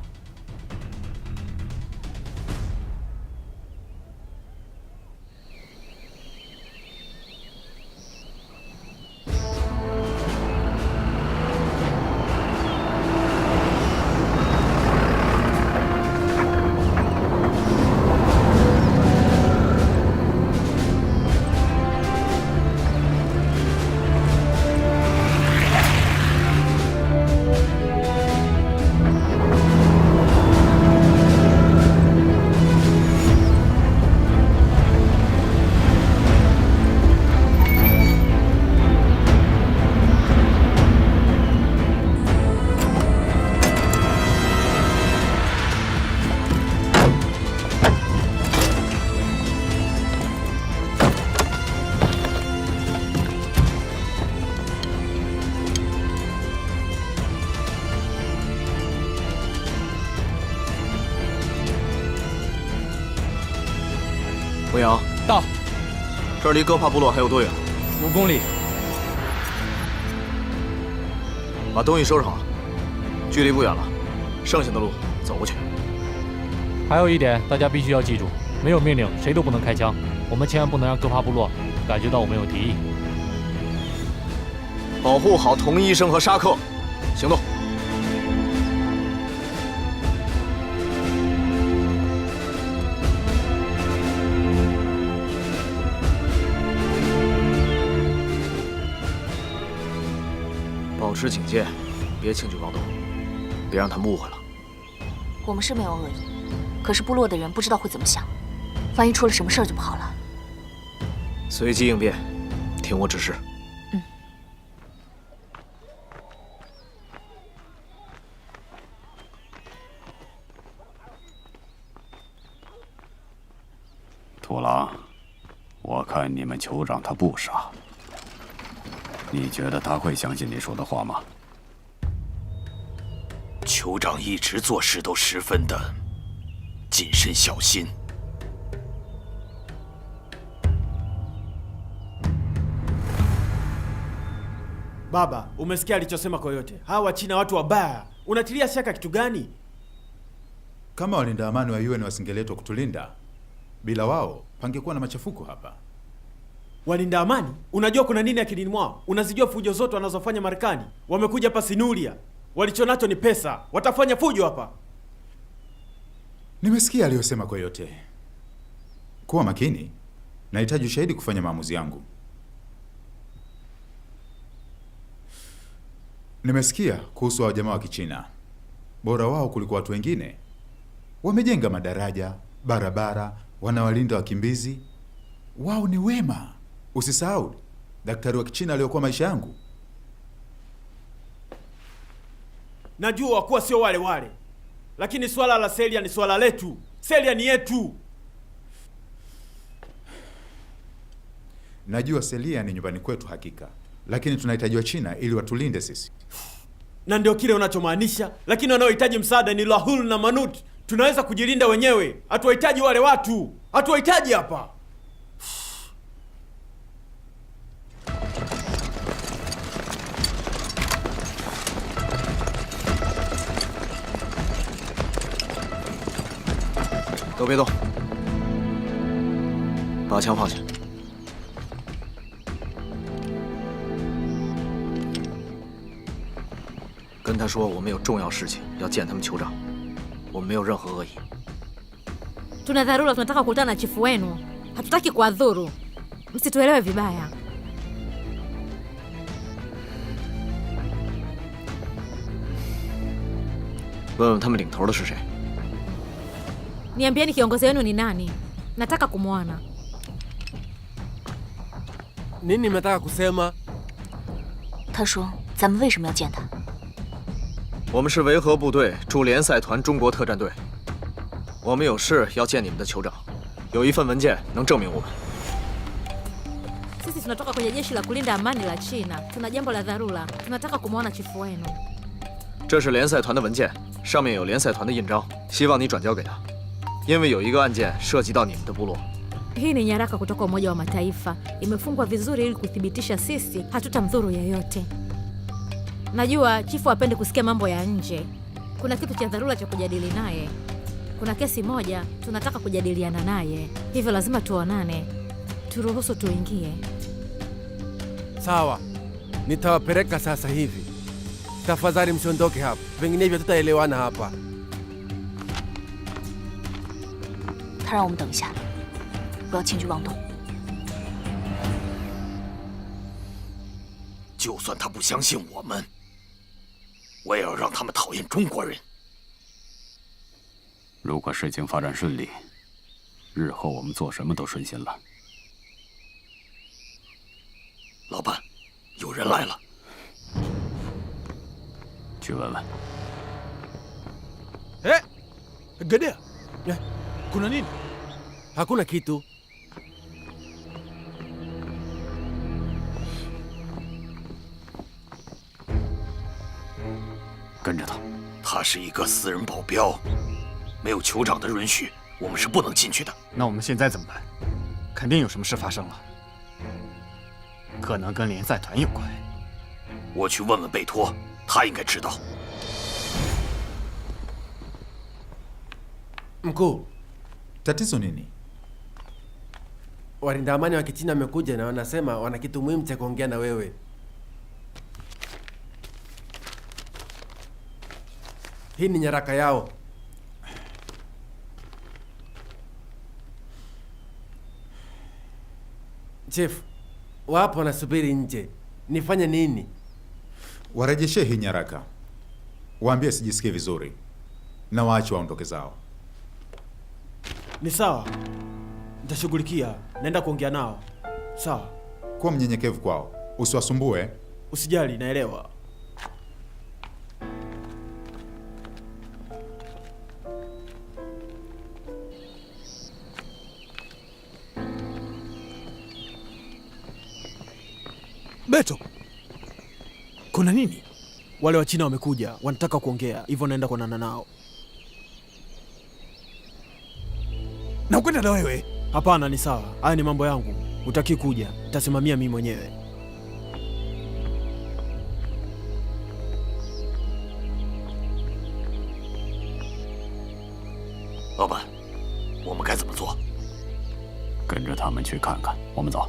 文阳，到。这儿离戈帕部落还有多远？5公里。把东西收拾好，距离不远了，剩下的路走过去。还有一点，大家必须要记住，没有命令，谁都不能开枪。我们千万不能让戈帕部落感觉到我们有敌意。保护好童医生和沙克，行动！保持警戒，别轻举妄动，别让他们误会了。我们是没有恶意，可是部落的人不知道会怎么想，万一出了什么事儿就不好了。随机应变，听我指示。土狼，我看你们酋长他不傻，你觉得他会相信你说的话吗？酋长一直做事都十分的谨慎小心。Baba, umesikia alichosema Coyote? Hawa Wachina watu wabaya. Unatilia shaka kitu gani? Kama walinda amani wa UN wasingeletwa kutulinda, bila wao pangekuwa na machafuko hapa. Walinda amani? Unajua kuna nini akilini mwao? Unazijua fujo zote wanazofanya Marekani? Wamekuja hapa Sinuria. Walichonacho ni pesa. Watafanya fujo hapa. Nimesikia aliyosema Coyote. Kuwa makini. Nahitaji ushahidi kufanya maamuzi yangu. Nimesikia kuhusu hao jamaa wa Kichina. Bora wao kuliko watu wengine. Wamejenga madaraja, barabara, wanawalinda wakimbizi. Wao ni wema. Usisahau daktari wa Kichina aliyokuwa maisha yangu. Najua kuwa sio wale wale. Lakini swala la Celia ni swala letu. Celia ni yetu. Najua Celia ni nyumbani kwetu hakika. Lakini tunahitaji Wachina ili watulinde sisi. Na ndio kile unachomaanisha, lakini wanaohitaji msaada ni Lahul na Manut. Tunaweza kujilinda wenyewe. Hatuwahitaji wale watu. Hatuwahitaji hapa.都别动，把枪放下。跟他说我们有重要事情要见他们酋长，我们没有任何恶意。 Tuna dharura, tunataka kukutana na chifu wenu. Hatutaki kuwadhuru. Msituelewe vibaya.问问他们领头的是谁？ Niambieni kiongozi wenu ni nani? Nataka kumwona. Nini mnataka kusema? 他说咱们为什么要见他？ 我们是维和部队驻联赛团中国特战队，我们有事要见你们的酋长，有一份文件能证明我们。 Sisi tunatoka kwenye jeshi la kulinda amani la China. Tuna jambo la dharura. Tunataka kumwona chifu wenu. 这是联赛团的文件，上面有联赛团的印章，希望你转交给他，因为有一个案件涉及到你们的部落。 Hii ni nyaraka kutoka Umoja wa Mataifa. Imefungwa vizuri ili kuthibitisha sisi hatutamdhuru yeyote. Najua chifu hapendi kusikia mambo ya nje. Kuna kitu cha dharura cha kujadili naye. Kuna kesi moja tunataka kujadiliana naye. Hivyo lazima tuonane. Turuhusu tuingie. Sawa. Nitawapeleka sasa hivi. Tafadhali msiondoke hapa. Vinginevyo tutaelewana hapa. 他让我们等一下，不要轻举妄动。就算他不相信我们，我也要让他们讨厌中国人。如果事情发展顺利，日后我们做什么都顺心了。老板，有人来了，去问问。Eh? Gadea. Kuna nini? Hakuna kitu. 跟着他。他是一个私人保镖，没有酋长的允许，我们是不能进去的。那我们现在怎么办？肯定有什么事发生了，可能跟联赛团有关。我去问问贝托，他应该知道。Mkuu, Tatizo nini? walinda amani wa Kichina wamekuja na wanasema wana kitu muhimu cha kuongea na wewe. Hii ni nyaraka yao. Chief, wapo wanasubiri nje. Nifanye nini? Warejeshe hii nyaraka, waambie sijisikie vizuri na waache waondoke zao. Ni sawa, nitashughulikia. Naenda kuongea nao. Sawa. Kuwa mnyenyekevu kwao, usiwasumbue. Usijali, naelewa. Beto, kuna nini? Wale wa China wamekuja, wanataka kuongea, hivyo naenda kuonana nao. Na ukwenda na wewe? Hapana, ni sawa. Haya ni mambo yangu. Utaki kuja, nitasimamia mimi mwenyewe.老板，我们该怎么做？跟着他们去看看。我们走。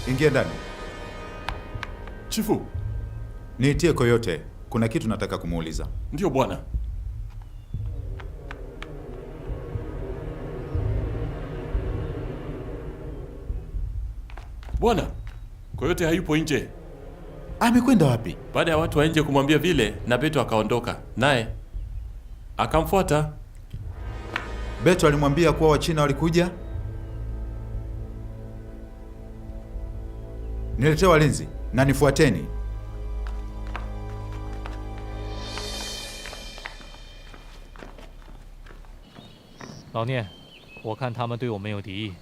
Ingia ndani. Chifu, niitie Koyote, kuna kitu nataka kumuuliza. Ndio bwana. Bwana, Koyote hayupo nje. Amekwenda wapi? Baada ya watu wa nje kumwambia vile, na Beto akaondoka naye akamfuata. Beto alimwambia kuwa Wachina walikuja? Niletee walinzi na nifuateni. 老聂，我看他们对我们有敌意，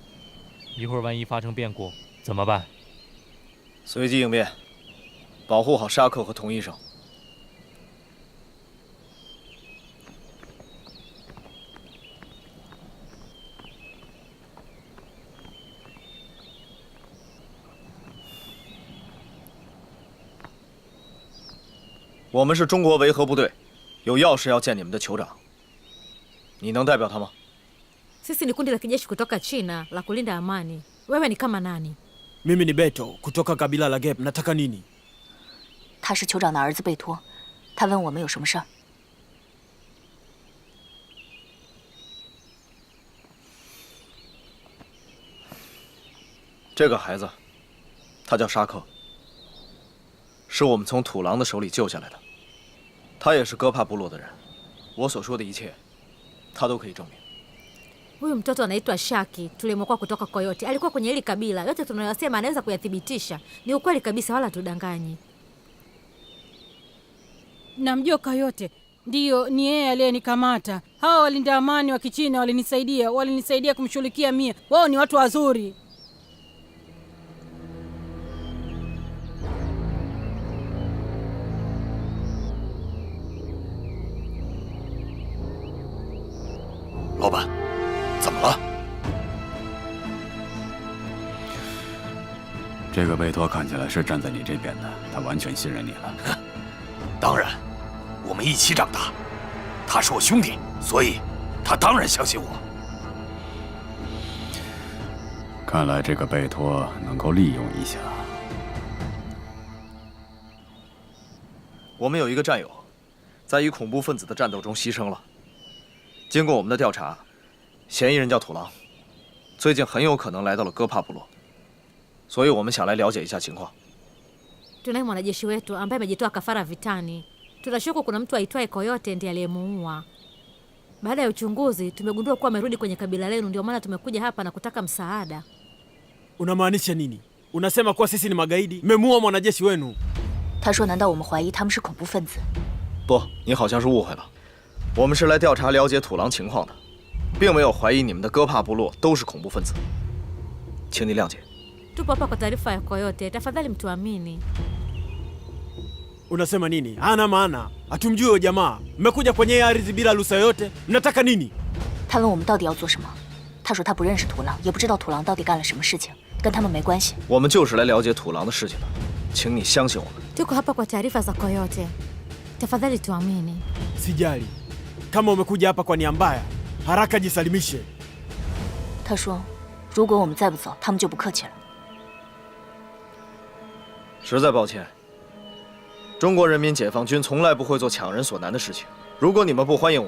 一会儿万一发生变故怎么办？随机应变，保护好沙克和童医生。我们是中国维和部队，有要事要见你们的酋长。你能代表他吗？ Sisi ni kundi la kijeshi kutoka China la kulinda amani. Wewe ni kama nani? Mimi ni Beto kutoka kabila la Gep. Nataka nini? 他是酋长的儿子贝托，他问我们有什么事儿。这个孩子，他叫沙克，是我们从土狼的手里救下来的。他也是哥帕部落的人，我所说的一切，他都可以证明。 Huyu mtoto anaitwa Shaki, tulimwokoa kutoka Koyote. Alikuwa kwenye hili kabila. Yote tunayosema anaweza kuyathibitisha. Ni ukweli kabisa, wala tudanganyi. Namjua Koyote. Ndiyo, ni yeye aliyenikamata. Hawa walinda amani wa Kichina walinisaidia kumshughulikia Mia. Wao ni watu wazuri. Laoban, 怎么了？这个贝托看起来是站在你这边的，他完全信任你了。当然，我们一起长大，他是我兄弟，所以他当然相信我。看来这个贝托能够利用一下。我们有一个战友，在与恐怖分子的战斗中牺牲了。经过我们的调查，嫌疑人叫土狼，最近很有可能来到了哥帕部落，所以我们想来了解一下情况。 Tunaye mwanajeshi wetu ambaye amejitoa kafara vitani. Tunashuku kuna mtu aitwaye Koyote ndiye aliyemuua. Baada ya uchunguzi tumegundua kuwa amerudi kwenye kabila lenu, ndio maana tumekuja hapa na kutaka msaada. Unamaanisha nini? Unasema kuwa sisi ni magaidi? Mmemuua mwanajeshi wenu? 他说：“难道我们怀疑他们是恐怖分子？” 不，你好像是误会了。我们是来调查了解土狼情况的。并没有怀疑你们的哥帕部落都是恐怖分子，请你谅解。 Tupo hapa kwa taarifa yako yote, tafadhali mtuamini. Unasema nini? Hana maana. Hatumjui huyo jamaa. Mmekuja kwenye hii ardhi bila ruhusa yote. Mnataka nini? 他问我们到底要做什么，他说他不认识土狼，也不知道土狼到底干了什么事情，跟他们没关系。我们就是来了解土狼的事情的，请你相信我们。 Tuko hapa kwa taarifa zako yote, tafadhali tuamini. Sijali. Kama umekuja hapa kwa nia mbaya, haraka jisalimishe. 他说，如果我们再不走，他们就不客气了。 实在抱歉，中国人民解放军从来不会做强人所难的事情。如果你们不欢迎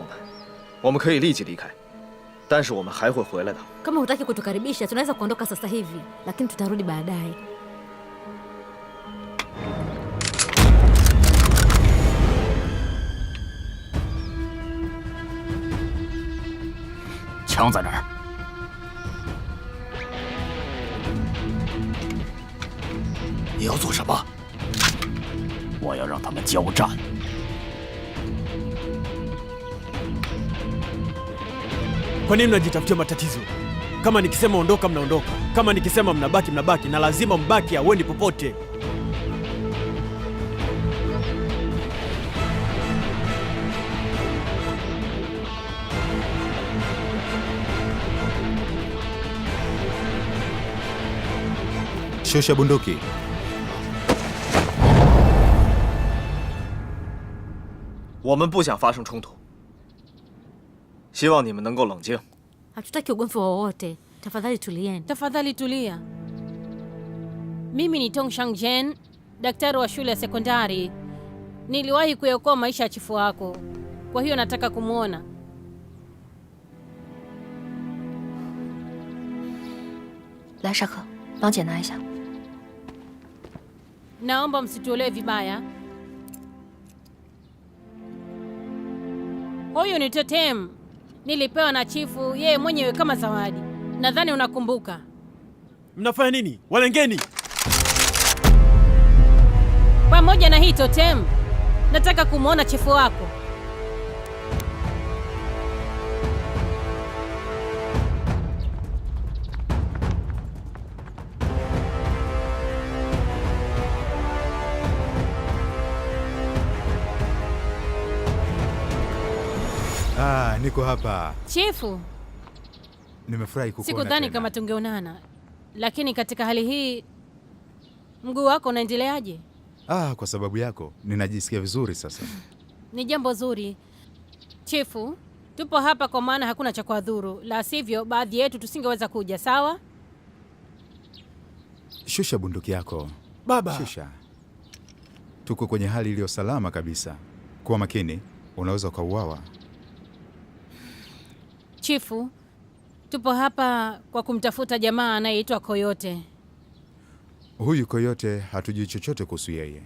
我们可以立即离开，但是我们还会回来的。 Kama hutaki kutukaribisha, tunaweza kuondoka sasa hivi, lakini tutarudi baadaye. 枪在哪儿？你要做什么？我要让他们交战。Kwa nini mnajitafutia matatizo? Kama nikisema ondoka, mnaondoka. Kama nikisema mnabaki, mnabaki, na lazima mbaki, hauendi popote. Shusha bunduki. 我们不想发生冲突，希望你们能够冷静。 Hatutaki ugomvi wowote. Tafadhali tulieni. Tafadhali tulia. Mimi ni Tong Shangjen, daktari wa shule ya sekondari. Niliwahi kuyaokoa maisha ya chifu wako, kwa hiyo nataka kumwona. Lai Shake, 帮姐拿一下。 Naomba msituelewe vibaya. Huyu ni totem. Nilipewa na chifu yeye mwenyewe kama zawadi. Nadhani unakumbuka. Mnafanya nini? Walengeni! Pamoja na hii totem, nataka kumwona chifu wako. Niko hapa. Chifu, Nimefurahi kukuona. sikudhani kama tungeonana, lakini katika hali hii mguu wako unaendeleaje? Kwa sababu yako ninajisikia vizuri sasa. Ni jambo zuri. Chifu, tupo hapa kwa maana hakuna cha kuadhuru, la sivyo baadhi yetu tusingeweza kuja, sawa? Shusha bunduki yako. Baba. Shusha. Tuko kwenye hali iliyo salama kabisa. Kuwa makini, unaweza ukauawa. Chifu, tupo hapa kwa kumtafuta jamaa anayeitwa Coyote. Huyu Coyote hatujui chochote kuhusu yeye.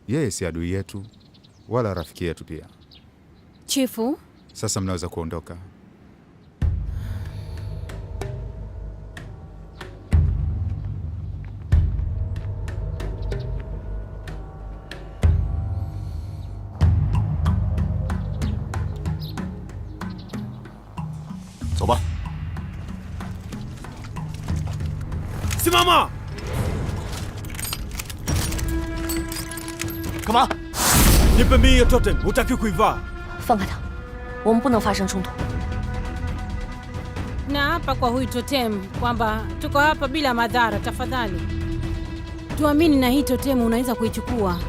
Yeye si adui yetu wala rafiki yetu pia. Chifu, sasa mnaweza kuondoka.走吧。 Simama! 干嘛？ Nipe mimi hiyo totem, hutaki kuivaa. 放开他，我们不能发生冲突。 na hapa kwa huyu totem kwamba tuko hapa bila madhara. Tafadhali tuamini, na hii totem unaweza kuichukua.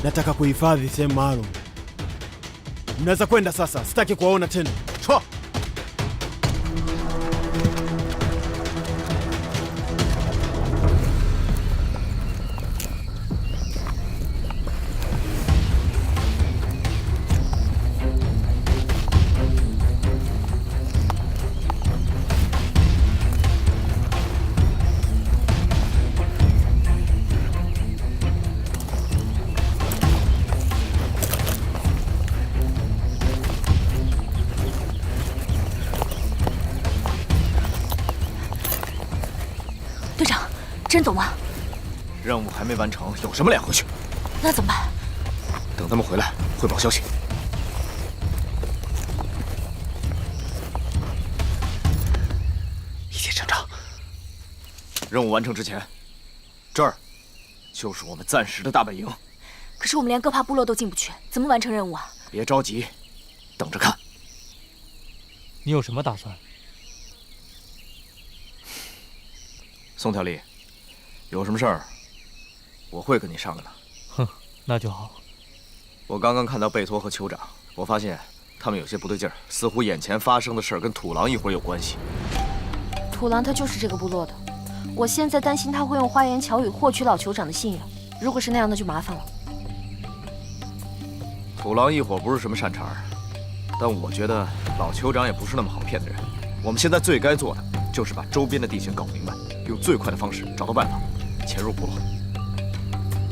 Nataka kuhifadhi sehemu maalum. Mnaweza kwenda sasa, sitaki kuwaona tena. Chwa!队长，真走吗？ 任务还没完成，有什么脸回去？ 那怎么办？等他们回来汇报消息。一切正常。任务完成之前，这儿就是我们暂时的大本营。可是我们连戈帕部落都进不去，怎么完成任务啊？别着急，等着看。你有什么打算？宋条例，有什么事儿，我会跟你商量的。哼，那就好。我刚刚看到贝托和酋长，我发现他们有些不对劲儿，似乎眼前发生的事儿跟土狼一伙有关系。土狼他就是这个部落的，我现在担心他会用花言巧语获取老酋长的信任。如果是那样，那就麻烦了。土狼一伙不是什么善茬儿，但我觉得老酋长也不是那么好骗的人。我们现在最该做的就是把周边的地形搞明白，用最快的方式找到办法，潜入部落。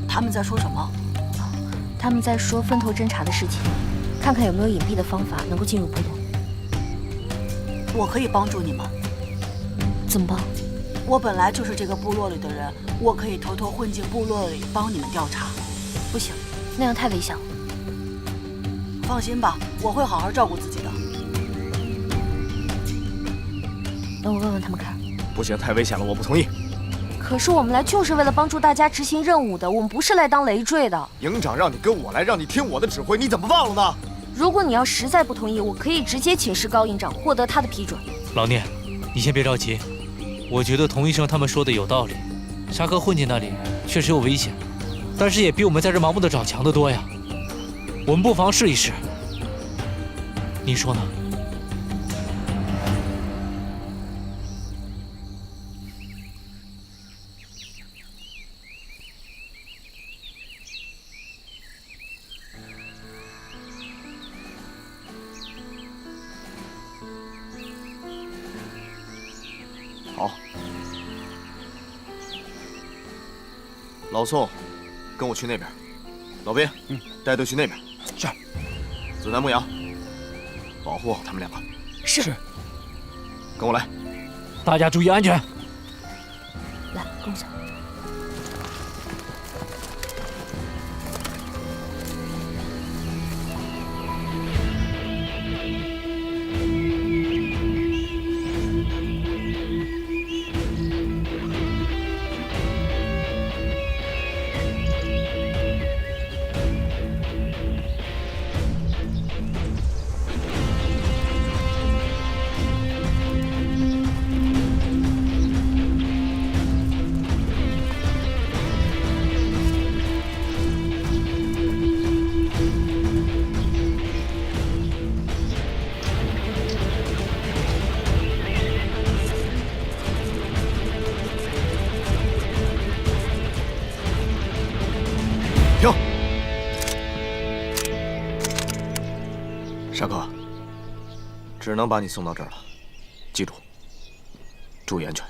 他们在说什么？他们在说分头侦察的事情，看看有没有隐蔽的方法能够进入部落。我可以帮助你们。怎么帮？我本来就是这个部落里的人，我可以偷偷混进部落里帮你们调查。不行，那样太危险了。放心吧，我会好好照顾自己的。让我问问他们看。不行，太危险了，我不同意。可是我们来就是为了帮助大家执行任务的，我们不是来当累赘的。营长让你跟我来，让你听我的指挥，你怎么忘了呢？如果你要实在不同意，我可以直接请示高营长，获得他的批准。老聂，你先别着急，我觉得童医生他们说的有道理。沙哥混进那里确实有危险，但是也比我们在这盲目的找强的多呀。我们不妨试一试，你说呢？好，老宋，跟我去那边。老边，带队去那边。是。子南、牧羊，保护好他们两个。是。跟我来。大家注意安全。来，跟我走。沙哥，只能把你送到这儿了，记住，注意安全。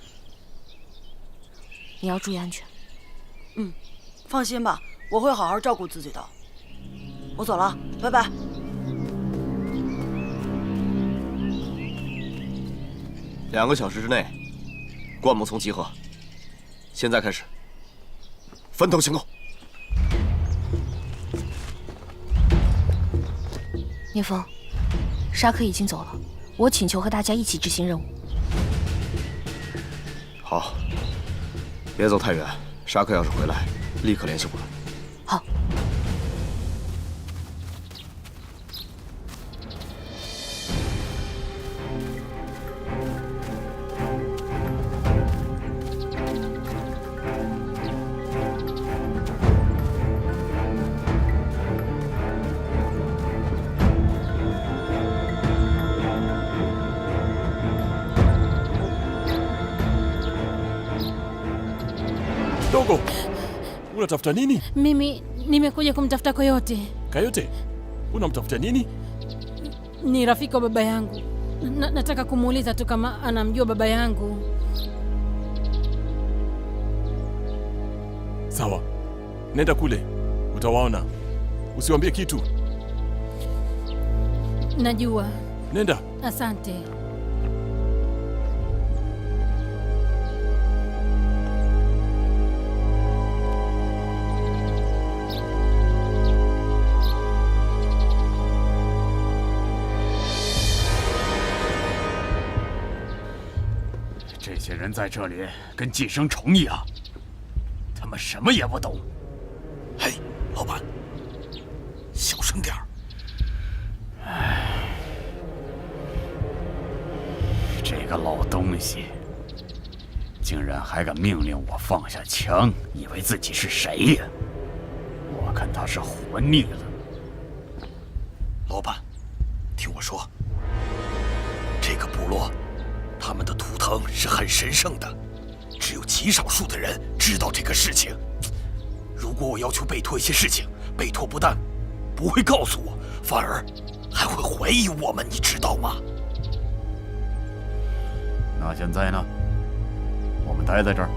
你要注意安全。放心吧，我会好好照顾自己的。我走了，拜拜。2个小时之内，灌木丛集合。现在开始，分头行动。聂风，沙克已经走了，我请求和大家一起执行任务。好，别走太远。沙克要是回来，立刻联系我。好。Dogo, unatafuta nini? Mimi nimekuja kumtafuta Coyote. Coyote? Unamtafuta nini? Ni rafiki wa baba yangu. Nataka kumuuliza tu kama anamjua baba yangu. Sawa, nenda kule, utawaona. Usiwaambie kitu. Najua. Nenda. Asante. 些人在这里跟寄生虫一样，他们什么也不懂。嘿，老板，小声点儿。这个老东西，竟然还敢命令我放下枪，以为自己是谁呀？我看他是活腻了。老板，听我说，这个部落，他们的图腾是很神圣的，只有极少数的人知道这个事情。如果我要求贝托一些事情，贝托不但不会告诉我，反而还会怀疑我们，你知道吗？那现在呢？我们待在这儿，